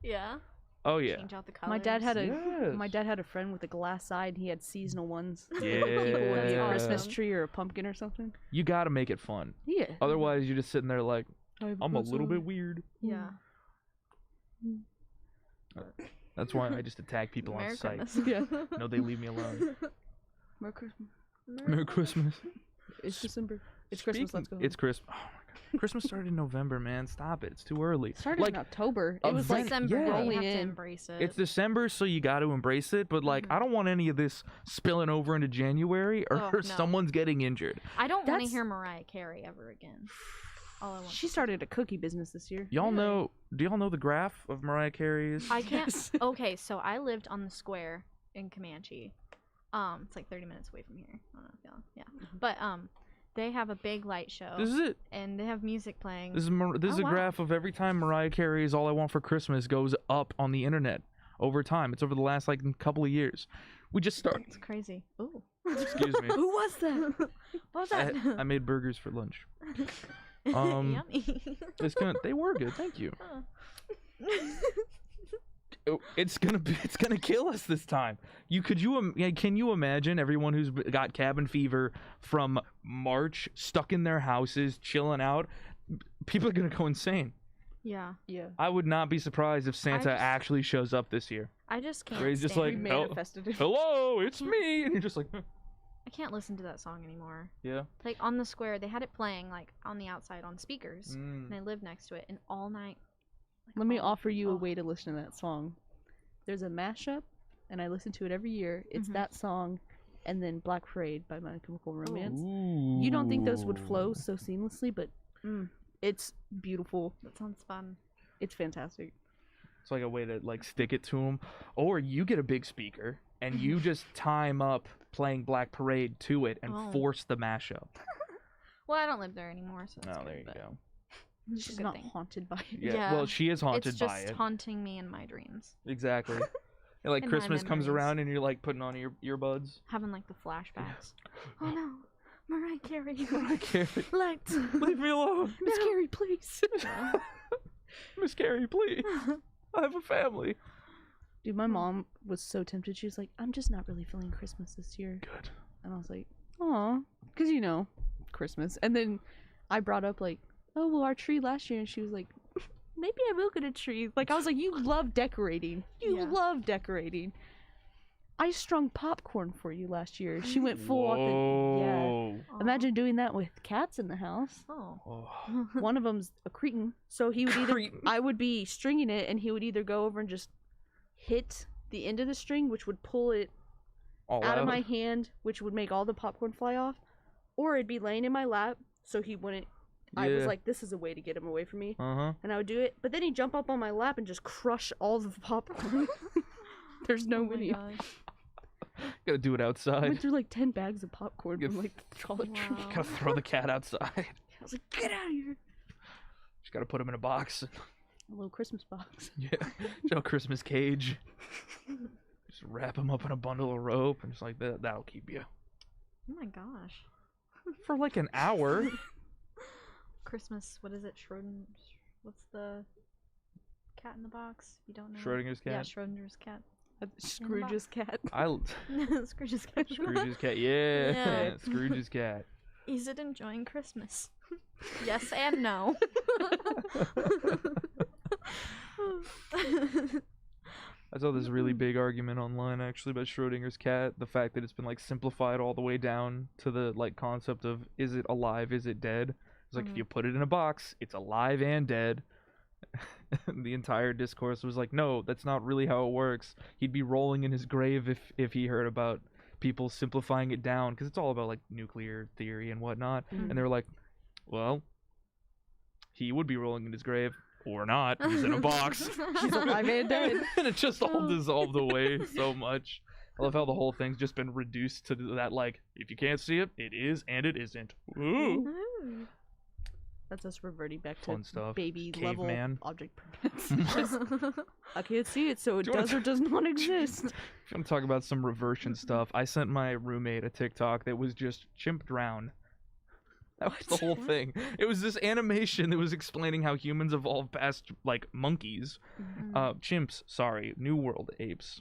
Yeah. oh yeah. Change out the colors. My dad had a Yes. friend with a glass eye, and he had seasonal ones. Yeah. It would be a Christmas Yeah. tree or a pumpkin or something. You gotta make it fun. Yeah. Otherwise, you're just sitting there like I have I'm a little bit Christmas. weird. Yeah. That's why I just attack people on Merry sight. Christmas. Yeah. No, they leave me alone. Merry Christmas. Merry Christmas. It's December. It's Christmas. Let's go. It's Christmas. Oh my god. Christmas started in November, man. Stop it. It's too early. It started like in October. It was like December. yeah. You rolling have to in. embrace it. it's December, so you got to embrace it. But like, I don't want any of this spilling over into January or Oh, no. someone's getting injured. I don't want to That's- hear Mariah Carey ever again. All I want. She started a cookie business this year. Y'all Really? know? Do y'all know the graph of Mariah Carey's? I can't. Yes. Okay, so I lived on the square in Comanche. It's like 30 minutes away from here. I don't know if y'all. Yeah, but they have a big light show, This is it. and they have music playing. This is Oh, a wow. graph of every time Mariah Carey's "All I Want for Christmas" goes up on the internet over time. It's over the last like couple of years. We just started. It's crazy. Ooh. Excuse me. Who was that? What was I, that? I made burgers for lunch. Yummy. They were good. Thank you. Huh. It's gonna kill us this time. Can you imagine everyone who's got cabin fever from March, stuck in their houses, chilling out? People are gonna go insane. Yeah. Yeah. I would not be surprised if Santa just- actually shows up this year. I just can't. Where he's just stand like, We "Oh, manifested it. Hello, it's me," and you're just like, I can't listen to that song anymore. yeah. Like on the square, they had it playing like on the outside on speakers, and I lived next to it, and all night. Like, Let me all- offer you a oh. way to listen to that song. There's a mashup, and I listen to it every year. It's Mhm. that song, and then Black Parade by My Chemical Romance. Ooh. You don't think those would flow so seamlessly, but it's beautiful. That sounds fun. It's fantastic. It's like a way to like stick it to them, or you get a big speaker and you just time up playing Black Parade to it and Oh. force the mashup. Well, I don't live there anymore, so that's Oh, good, there you but go. it's a She's good not thing. haunted by it. Yeah. Yeah. Well, she is haunted It's by just it. haunting me in my dreams, Exactly. And, like In my Christmas comes memories. around and you're like putting on your earbuds. having like the flashbacks. Oh no, Mariah Carey. Mariah Carey, Lights. leave me alone. Miss Carey, please. Yeah. Miss Carey, please. I have a family. Dude, my mom was so tempted. She was like, I'm just not really feeling Christmas this year. Good. And I was like, aw. Because, you know, Christmas. And then I brought up, like, oh, well, our tree last year. And she was like, maybe I will get a tree. Like, I was like, you love decorating. You Yeah. love decorating. I strung popcorn for you last year. She went full out the... Yeah. Whoa. Aw. Imagine doing that with cats in the house. Oh. Oh. One of them's a cretin. So he would either... Cretin. I would be stringing it, and he would either go over and just hit the end of the string, which would pull it All out of my hand, which would make all the popcorn fly off, or it'd be laying in my lap, so he wouldn't. I was Yeah. like, this is a way to get him away from me, Uh-huh. and I would do it. But then he'd jump up on my lap and just crush all the popcorn. There's no Oh my winning. gosh. Gotta do it I outside. went through like 10 bags of popcorn Get from like the Dollar Tree. Wow. Gotta throw the cat outside. I was like, get out of here! Just gotta put him in a box. A little Christmas box. Yeah. Joe Christmas cage. Just wrap him up in a bundle of rope and just like that. That'll keep you Oh my gosh. for like an hour. Christmas. What is it? What's the cat in the box? You don't know. Schrodinger's Yeah, cat. Schrodinger's cat. Scrooge's cat. Scrooge's cat. Scrooge's cat. Yeah. Yeah. Scrooge's cat. Is it enjoying Christmas? Yes and no. I saw this really big argument online actually about Schrodinger's cat. The fact that it's been like simplified all the way down to the like concept of is it alive, is it dead? It's like if you put it in a box, it's alive and dead. The entire discourse was like, no, that's not really how it works. He'd be rolling in his grave if he heard about people simplifying it down, because it's all about like nuclear theory and whatnot. And they were like, well, he would be rolling in his grave. Or not. He's in a box. He's alive and dead. And it just all dissolved away so much. I love how the whole thing's just been reduced to that, like, if you can't see it, it is and it isn't. Ooh. That's us reverting back Fun to stuff. baby Caveman. level object permanence. Just, I can't see it, so it does or does not exist. If you want to talk about some reversion stuff, I sent my roommate a TikTok that was just chimp drown. That was the whole thing. It was this animation that was explaining how humans evolved past, like, monkeys. Chimps, sorry. New World apes.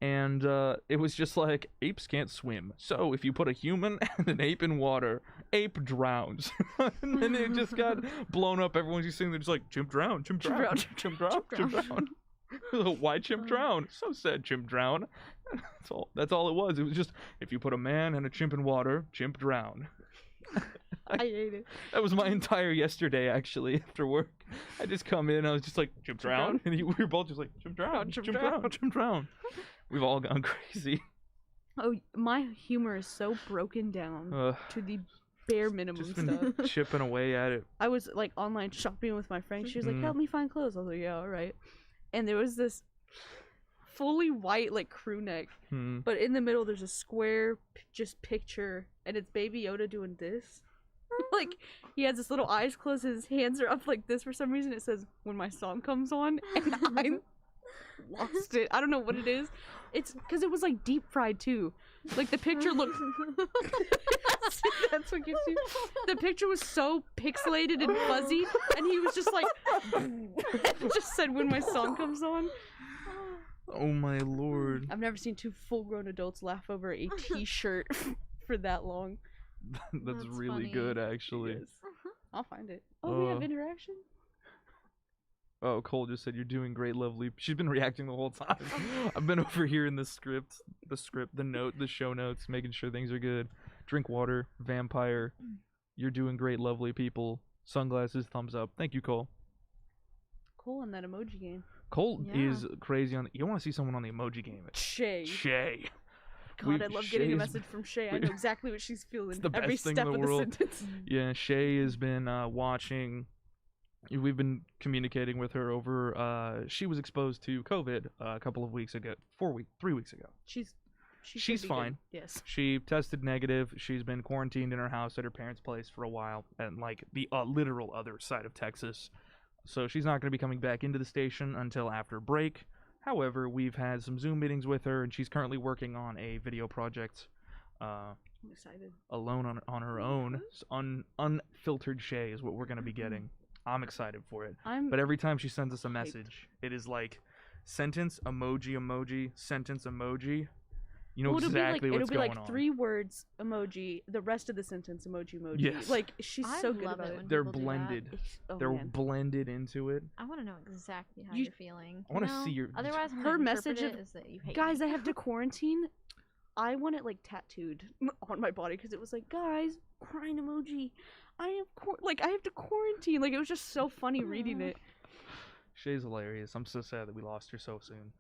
And it was just like, apes can't swim. So if you put a human and an ape in water, ape drowns. And then it just got blown up. Everyone's just sitting there just like, chimp drown, chimp drown, chimp drown, chimp drown. Why chimp drown? So sad, chimp drown. That's all it was. It was just, if you put a man and a chimp in water, chimp drown. I hate it. That was my entire yesterday, actually, after work. I just come in, I was just like, chimp drown? And we were both just like, chimp drown, chimp drown, chimp drown. We've all gone crazy. Oh, my humor is so broken down to the bare minimum Just stuff. been chipping away at it. I was like online shopping with my friend. She was like, help me find clothes. I was like, yeah, all right. And there was this fully white like crew neck, but in the middle there's a square just picture, and it's Baby Yoda doing this. Like, he has his little eyes closed, his hands are up like this for some reason. It says, when my song comes on, and I lost it. I don't know what it is. It's because it was like deep fried too. Like, the picture looked that's what gets you. The picture was so pixelated and fuzzy, and he was just like just said, when my song comes on. Oh my lord. I've never seen two full-grown adults laugh over a t-shirt for that long. That's really funny. good, actually. Yes. I'll find it. Oh, we have interaction? Oh, Cole just said, you're doing great, lovely. She's been reacting the whole time. I've been over here in the note, the show notes, making sure things are good. Drink water, vampire. You're doing great, lovely people. Sunglasses, thumbs up. Thank you, Cole. Cole in that emoji game. Cole is crazy on. You want to see someone on the emoji game? Shay. Shay. God, I love getting a message from Shay. I know exactly what she's feeling. The every best thing step in the of world. the sentence. Yeah, Shay has been watching. We've been communicating with her over. She was exposed to COVID a couple of weeks ago. 3 weeks ago. She's fine. Good. Yes. She tested negative. She's been quarantined in her house at her parents' place for a while, and like the literal other side of Texas. So she's not going to be coming back into the station until after break. However, we've had some Zoom meetings with her, and she's currently working on a video project. I'm excited. Alone on her own. Unfiltered Shay is what we're going to be getting. I'm excited for it. But every time she sends us a message, it is like sentence, emoji, sentence, emoji. You know exactly what's going on. It'll be like 3 words, emoji, the rest of the sentence, emoji. Yes. Like, she's so good about it. They're blended. They're blended into it. I want to know exactly how you're feeling. I want to see your... Otherwise, her message is that you hate guys, me. I have to quarantine. I want it, like, tattooed on my body, because it was like, guys, crying emoji. I have to quarantine. Like, it was just so funny reading it. Shay's hilarious. I'm so sad that we lost her so soon.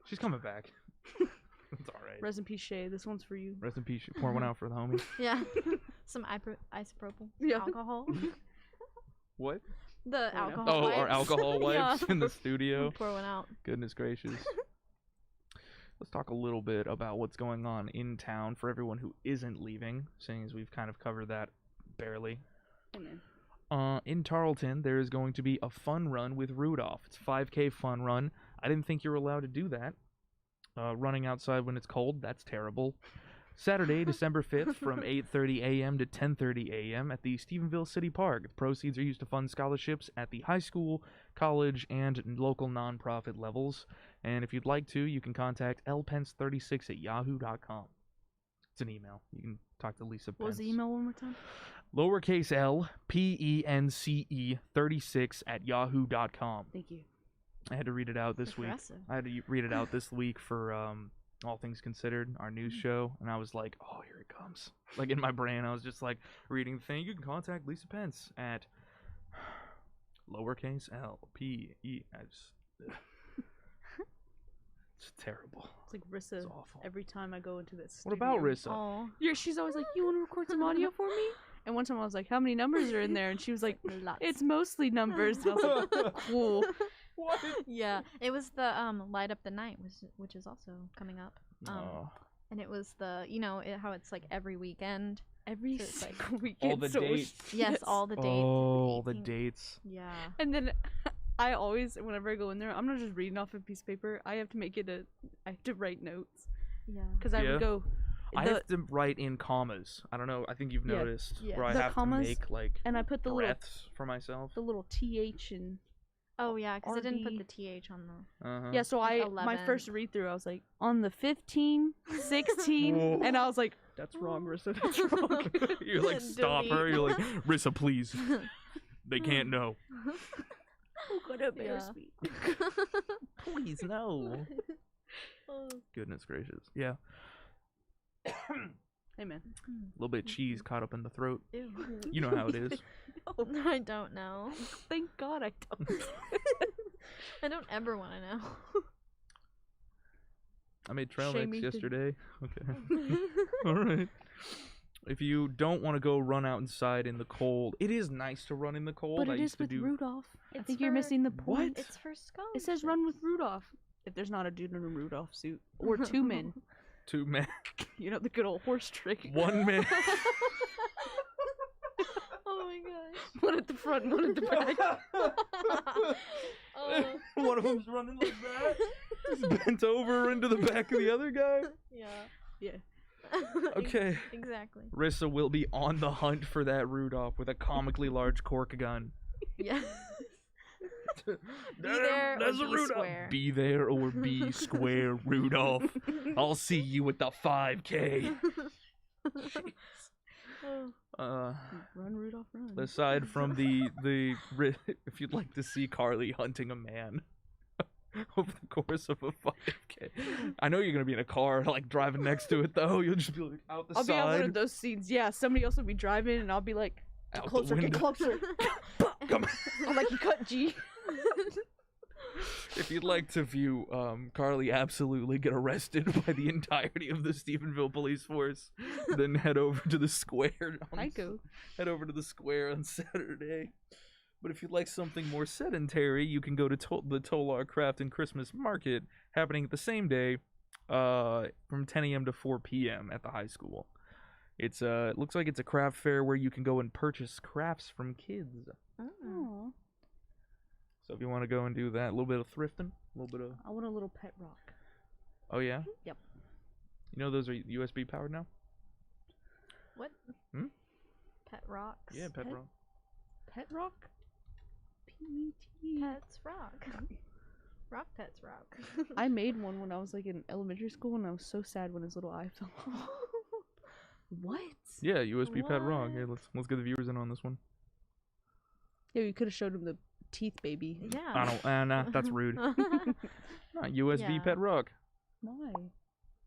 She's coming back. It's alright. Rest in peace, Shay. This one's for you. Rest in peace. Pour one out for the homie. Yeah. Some isopropyl alcohol. What? The alcohol wipes. Our alcohol wipes in the studio. Pour one out. Goodness gracious. Let's talk a little bit about what's going on in town for everyone who isn't leaving, seeing as we've kind of covered that barely. Amen. In Tarleton, there is going to be a fun run with Rudolph. It's a 5K fun run. I didn't think you were allowed to do that. Running outside when it's cold, that's terrible. Saturday, December 5th from 8:30 a.m. to 10:30 a.m. at the Stephenville City Park. The proceeds are used to fund scholarships at the high school, college, and local nonprofit levels. And if you'd like to, you can contact lpence36@yahoo.com. It's an email. You can talk to Lisa Pence. What was the email one more time? Lowercase l, PENCE 36 @yahoo.com. Thank you. I had to read it out this week. Aggressive. I had to read it out this week for All Things Considered, our news show, and I was like, oh, here it comes. Like in my brain, I was just like reading the thing. You can contact Lisa Pence at lowercase LPE. It's terrible. It's like Rissa. It's awful. Every time I go into this. What about Rissa? Oh, She's always like, you want to record some audio for me? And one time I was like, how many numbers are in there? And she was like, lots. it's mostly numbers. And I was like, cool. What? Yeah, it was the Light Up the Night, which is also coming up. And it was the how it's like every weekend. Every So it's like single weekend. all the so dates. Yes, all the dates. Oh, all the 18th. dates. Yeah. And then I always, whenever I go in there, I'm not just reading off a piece of paper. I have to make it I have to write notes. Yeah. Because I Yeah. would go. I have to write in commas. I don't know. I think you've Yeah. noticed Yeah. where I The have commas, to make like and I put the breaths for myself. little TH and. Oh yeah, because I didn't put RD. the TH on the. Uh-huh. Yeah, so Like my 11. first read through, I was like, on the 15, 16, Whoa. and I was like, that's wrong, Rissa, that's wrong. You're like, stop her. You're like, Rissa, please. They can't know. Oh, gonna embarrass me. Please, no. Goodness gracious. Yeah. Hey, man. A little bit of cheese caught up in the throat. Ew. You know how it is. I don't know. Thank God I don't. I don't ever want to know. I made trail Shame mix me to- yesterday. Okay. All right. If you don't want to go run out inside in the cold, it is nice to run in the cold. But I it used is to with do. Rudolph. I It's think you're for- missing the What? point. It's for scholarship. It says run with Rudolph. If there's not a dude in a Rudolph suit. Or two men. 2 men. You know, the good old horse trick. 1 man. Oh my gosh. One at the front, one at the back. Oh. One of them's running like that. He's bent over into the back of the other guy. Yeah. Yeah. Okay. Exactly. Rissa will be on the hunt for that Rudolph with a comically large cork gun. Yeah. Be there or be square. Be there or be square, Rudolph. I'll see you at the 5K. Run, Rudolph, run. Aside from if you'd like to see Carly hunting a man over the course of a 5K, I know you're gonna be in a car like driving next to it though. You'll just be like out the I'll side. be on one of those scenes. Yeah, somebody else will be driving, and I'll be like, Out the closer, get window. closer. Come I'm like, you cut G. If you'd like to view Carly absolutely get arrested by the entirety of the Stephenville police force, then head over to the square. Head over to the square on Saturday. But if you'd like something more sedentary, you can go to the Tolar Craft and Christmas Market, happening the same day, from 10 a.m. to 4 p.m. at the high school. It looks like it's a craft fair where you can go and purchase crafts from kids. Aww. So if you want to go and do that, a little bit of thrifting, a little bit of. I want a little pet rock. Oh yeah. Yep. You know those are USB powered now. What? Hmm? Pet rocks. Yeah, pet rock. Pet rock? P-E-T. Pets rock. Rock pets rock. I made one when I was like in elementary school, and I was so sad when his little eye fell off. What? Yeah, USB pet rock. Here, What? let's get the viewers in on this one. Yeah, you could have showed him the teeth baby. Yeah. I don't. Nah, that's rude. Not USB Yeah. pet rock. Why?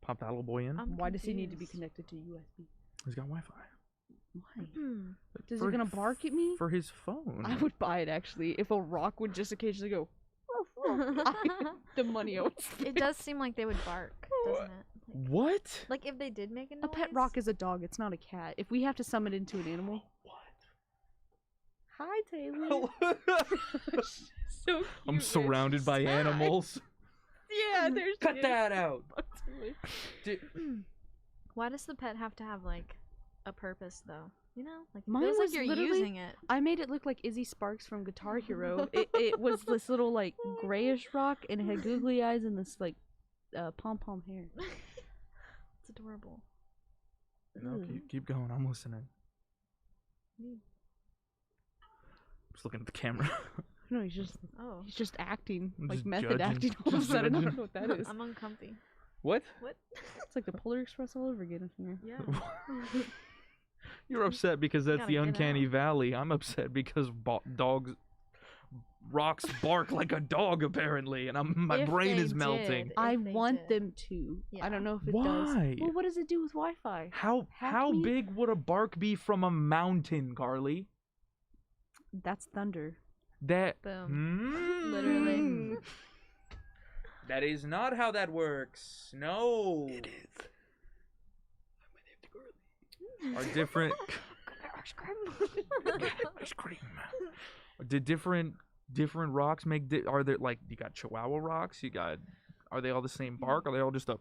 Pop that little boy in. I'm Why does he need to be confused. connected to USB? He's got Wi-Fi. Why? Hmm. Is he gonna bark at me? For his phone. I would buy it actually if a rock would just occasionally go. The money I would spend. It does seem like they would bark, doesn't it? What? Like if they did make a noise. A pet rock is a dog. It's not a cat. If we have to summon it into an animal. What? Hi, Taylor. So I'm cute, surrounded by animals. Yeah, there's. Cut that out. Why does the pet have to have like a purpose though? You know, like it Mine feels like was you're literally- using it. I made it look like Izzy Sparks from Guitar Hero. It was this little like grayish rock, and it had googly eyes and this like pom pom hair. It's adorable. No, keep going. I'm listening. Just looking at the camera. No, he's just acting I'm like just method judging. acting. All of a Just sudden, I judging. don't know what that is. I'm uncomfy. What? What? It's like the Polar Express all over again here. Yeah. You're upset because that's Gotta the get uncanny out. valley. I'm upset because dogs rocks bark like a dog apparently, and my If brain they is melting. did. I If they want did. them to. Yeah. I don't know if it Why? does. Well, what does it do with Wi-Fi? How me? big would a bark be from a mountain, Carly? That's thunder. That Boom. Literally. That is not how that works. No. It is. Are different ice cream. Did different rocks make are there like you got Chihuahua rocks? Are they all the same bark? Are they all just a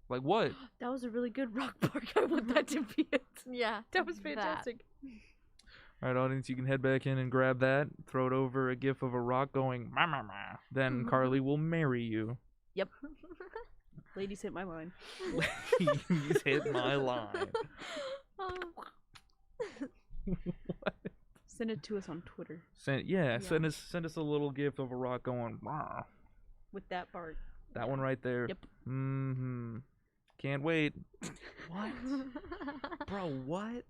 like what? That was a really good rock bark. I want that to be it. Yeah. That was fantastic. All right, audience, you can head back in and grab that. Throw it over a gif of a rock going ma ma ma. Then Carly will marry you. Yep. Ladies hit my line. Ladies hit my line. Send it to us on Twitter Send us a little gif of a rock going Rah. with that bark. That one right there. Yep. Can't wait. What? Bro, what?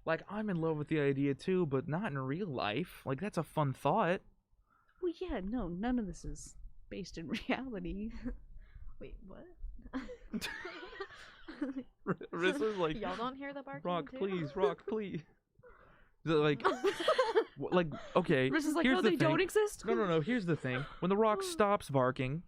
Like, I'm in love with the idea too, but not in real life. Like, that's a fun thought. Well, yeah, no, none of this is based in reality. Wait, what? Rissa's like, Y'all don't hear the barking rock, too? please, rock, please. Is it like, okay. Rissa's like, here's no, the they thing. don't exist. No. Here's the thing. When the rock stops barking,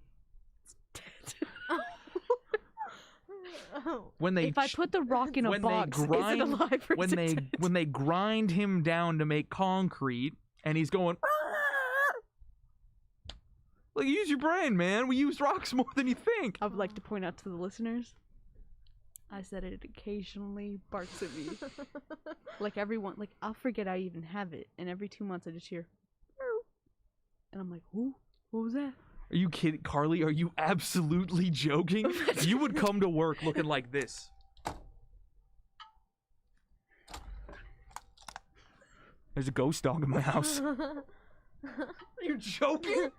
when they If I put the rock in a when box, they grind, is it alive or when is it they dead? when they grind him down to make concrete, and he's going. Like, use your brain, man. We use rocks more than you think. I would like to point out to the listeners, I said it occasionally barks at me. Like everyone, like I'll forget I even have it, and every 2 months I just hear, "Meow." And I'm like, "Who? What was that?" Are you kidding, Carly? Are you absolutely joking? You would come to work looking like this. There's a ghost dog in my house. Are you joking?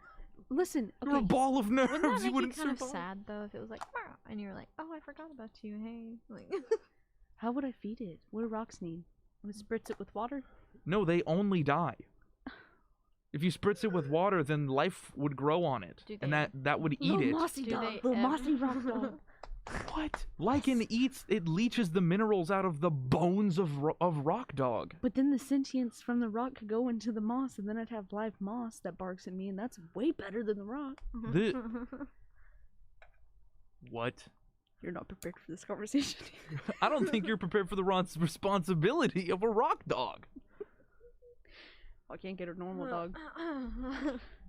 Listen, You're a okay, ball of nerves. Wouldn't that You make you wouldn't kind of survive. sad though if it was like, "Meow," and you're like, oh, I forgot about you. Hey, like. how would I feed it? What do rocks need? I would spritz it with water. No, they only die. If you spritz it with water, then life would grow on it, Do and they- that would eat Little it. mossy Do dog, they little ever- mossy rock dog. What? Lichen eats it, leaches the minerals out of the bones of rock dog. But then the sentience from the rock could go into the moss, and then I'd have live moss that barks at me, and that's way better than the rock. What? You're not prepared for this conversation. I don't think you're prepared for the responsibility of a rock dog. I can't get a normal dog.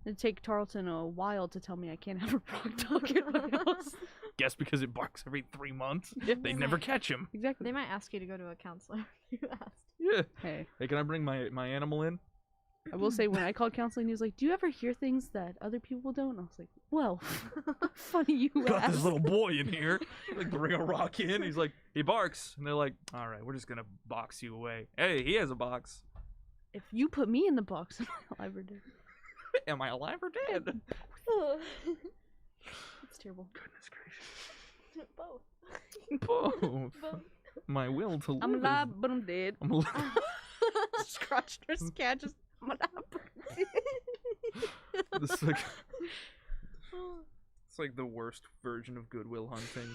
It'd take Tarleton a while to tell me I can't have a rock dog in my house. Guess because it barks every 3 months, Yeah. they never catch him. Exactly. They might ask you to go to a counselor if you asked. Yeah. Hey, Hey, can I bring my animal in? I will say when I called counseling, he was like, "Do you ever hear things that other people don't?" And I was like, "Well, funny you Got ask." this little boy in here. Like, bring a rock in. He's like, he barks, and they're like, all right, we're just gonna box you away. Hey, he has a box. If you put me in the box, am I alive or dead? Am I alive or dead? It's terrible. Goodness gracious. Both. Both. My will to live. I'm alive, but I'm dead. I'm alive. Scratched her cat just. I'm alive, but I'm dead. This is like, it's like the worst version of Good Will Hunting.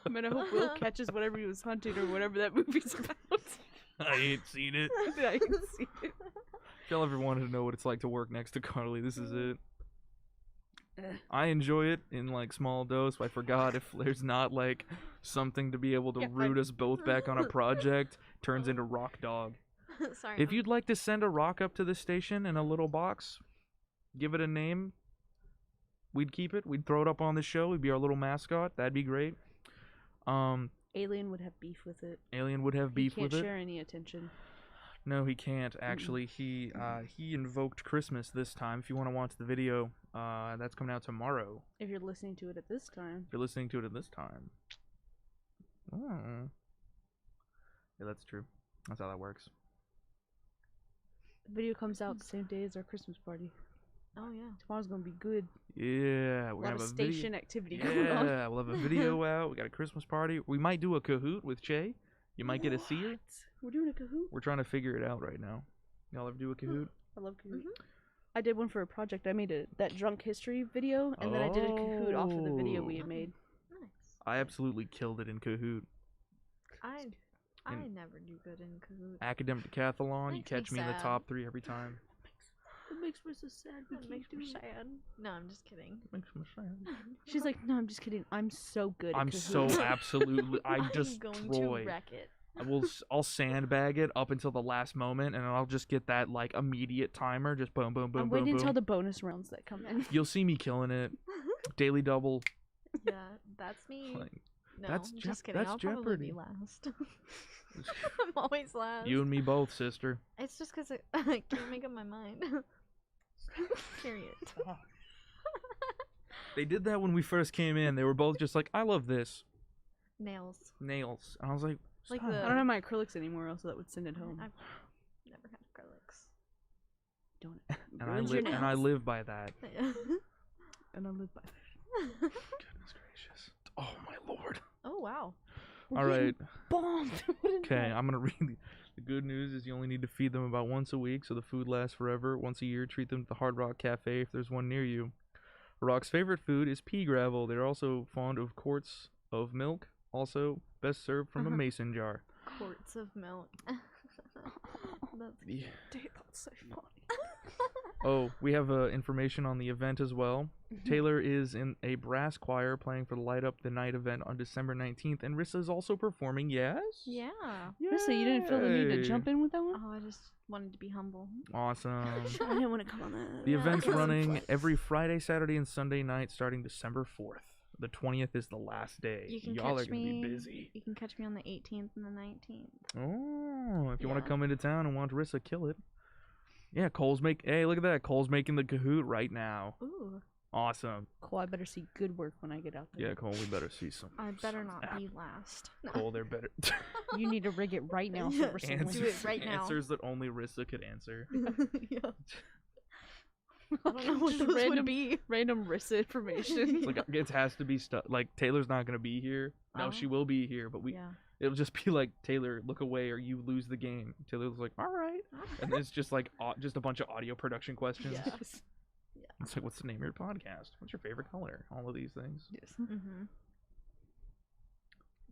I mean, I hope Will catches whatever he was hunting or whatever that movie's about. I ain't seen it. I didn't see it. If y'all ever wanted to know what it's like to work next to Carly, this is it. Eh. I enjoy it in like small dose. I forgot if there's not like something to be able to Yeah, root us both back on a project, turns into Rock Dog. Sorry. If you'd like to send a rock up to the station in a little box, give it a name, we'd keep it. We'd throw it up on the show. It'd be our little mascot. That'd be great. Alien would have beef with it. Alien would have beef he can't with it. share any attention. No, he can't. Actually, he invoked Christmas this time. If you want to watch the video, that's coming out tomorrow. If you're listening to it at this time. If you're listening to it at this time. Oh. Yeah, that's true. That's how that works. The video comes out the same day as our Christmas party. Oh yeah. Tomorrow's gonna be good. Yeah, A we're lot gonna of have a station video. activity going on. Yeah, we'll have a video out. We got a Christmas party. We might do a Kahoot with Che. You might get a seer. What? We're doing a Kahoot? We're trying to figure it out right now. Y'all ever do a Kahoot? I love Kahoot. I did one for a project. I made that drunk history video, and then I did a Kahoot off of the video we had made. Nice. I absolutely killed it in Kahoot. I never do good in Kahoot. Academic decathlon, you Makes me catch me in the sad. top 3 every time. It makes me so sad. That makes me sad. No, I'm just kidding. Makes me sad. She's like, no, I'm just kidding. I'm so good at I'm Kahoot. so absolutely. I I'm just going destroy. to wreck it. I'll sandbag it up until the last moment, and I'll just get that like immediate timer. Just boom, boom, boom, I'm boom, waiting boom. until the bonus rounds that come in. You'll see me killing it. Daily double. Yeah, that's me. Like, No, that's just kidding. that's I'll probably be Jeopardy. last. I'm always last. You and me both, sister. It's just because I can't make up my mind. Period. They did that when we first came in. They were both just like, I love this. Nails. Nails. And I was like, Like stop. the- I don't have my acrylics anymore, else that would send it home. I've never had acrylics. Don't. And I live by that. And I live by that. Goodness gracious. Oh my lord. Oh wow. All right. Bombed. Okay, I'm gonna read the good news is you only need to feed them about once a week, so the food lasts forever. Once a year, treat them to the Hard Rock Cafe if there's one near you. Rock's favorite food is pea gravel. They're also fond of quarts of milk, also best served from a mason jar. Quarts of milk. That's Yeah. Dude, that's so funny. Oh, we have information on the event as well. Taylor is in a brass choir playing for the Light Up the Night event on December 19th, and Rissa is also performing, yes? yeah. Rissa, you didn't feel the need to Yay. jump in with that one? Oh, I just wanted to be humble. Awesome. I didn't want to come on that. The Yeah. event's running every Friday, Saturday, and Sunday night starting December 4th. The 20th is the last day. You can Y'all are catch going to me. be busy. You can catch me on the 18th and the 19th. Oh, if you want Yeah. to come into town and watch Rissa kill it. Yeah, hey, look at that. Cole's making the Kahoot right now. Ooh. Awesome. Cole, I better see good work when I get out there. Yeah, Cole, we better see some. I better some not app. be last. Cole, they're better. You need to rig it right now so Yeah. Rissa Answer wins. Do it right now. Answers that only Rissa could answer. Yeah. I don't know what Just those would be. Random Rissa information. Like it has to be stuff. Like Taylor's not gonna be here. No, Oh. she will be here, but Yeah. it'll just be like Taylor, look away or you lose the game. Taylor's like, all right, and it's just like just a bunch of audio production questions. Yes. It's like, what's the name of your podcast? What's your favorite color? All of these things. Yes. Mm-hmm.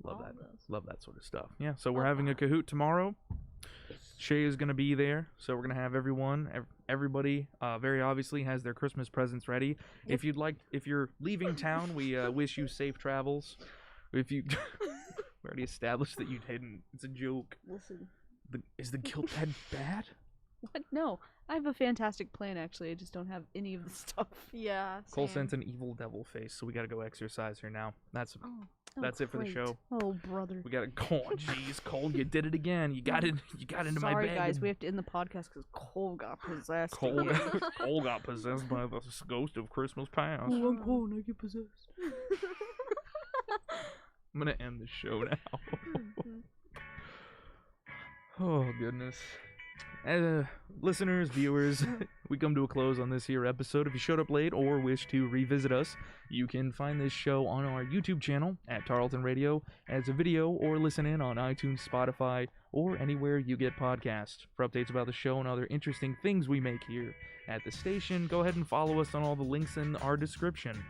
Love All that. of those. Love that sort of stuff. Yeah. So we're Love having a that. Kahoot tomorrow. Shay is gonna be there, so we're gonna have everybody, very obviously has their Christmas presents ready. Yep. If you're leaving town, we wish you safe travels. If you, we already established that you didn't. It's a joke. Listen. Is the guilt that bad? What? No. I have a fantastic plan, actually. I just don't have any of the stuff. Yeah. Cole same. sent an evil devil face, so we gotta go exercise her now. That's Oh. That's it for the great. show. Oh, brother. we gotta go. Oh, jeez, Cole, you did it again. You got it. You got into Sorry, my bag. guys. We have to end the podcast because Cole got possessed. Cole again. Cole got possessed by the ghost of Christmas past. Oh, I'm Cole and I get possessed. I'm gonna end the show now. Mhm. Oh goodness. Listeners, viewers, we come to a close on this here episode. If you showed up late or wish to revisit us, you can find this show on our YouTube channel at Tarleton Radio as a video or listen in on iTunes, Spotify, or anywhere you get podcasts. For updates about the show and other interesting things we make here at the station, go ahead and follow us on all the links in our description.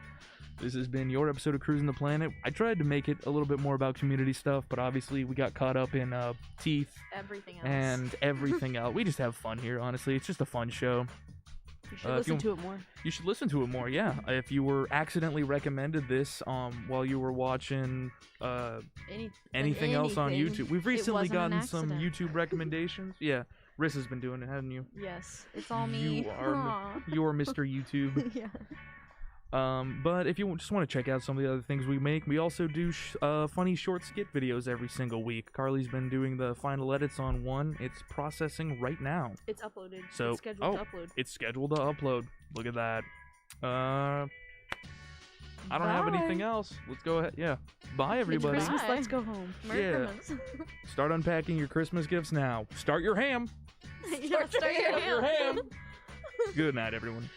This has been your episode of Cruisin the Planet. I tried to make it a little bit more about community stuff, but obviously we got caught up in teeth Everything else. and everything else. We just have fun here, honestly. It's just a fun show. You should if listen you- to it more. You should listen to it more, yeah. If you were accidentally recommended this while you were watching anything else on anything. YouTube. We've It recently wasn't an gotten some accident. YouTube recommendations. Yeah, Rissa's been doing it, haven't you? Yes, it's all me. You are Aw. You're Mr. YouTube. Yeah. But if you just want to check out some of the other things we make, we also do funny short skit videos every single week. Carly's been doing the final edits on one. It's processing right now. It's uploaded. So- It's scheduled oh. to upload. It's scheduled to upload. Look at that. I don't have Bye. anything else. Let's go ahead. Yeah. Bye, It's everybody. Christmas. Bye. Let's go home. Merry Yeah. Christmas. Start unpacking your Christmas gifts now. Start your ham. Yeah, start your Start your ham. ham. Good night, everyone.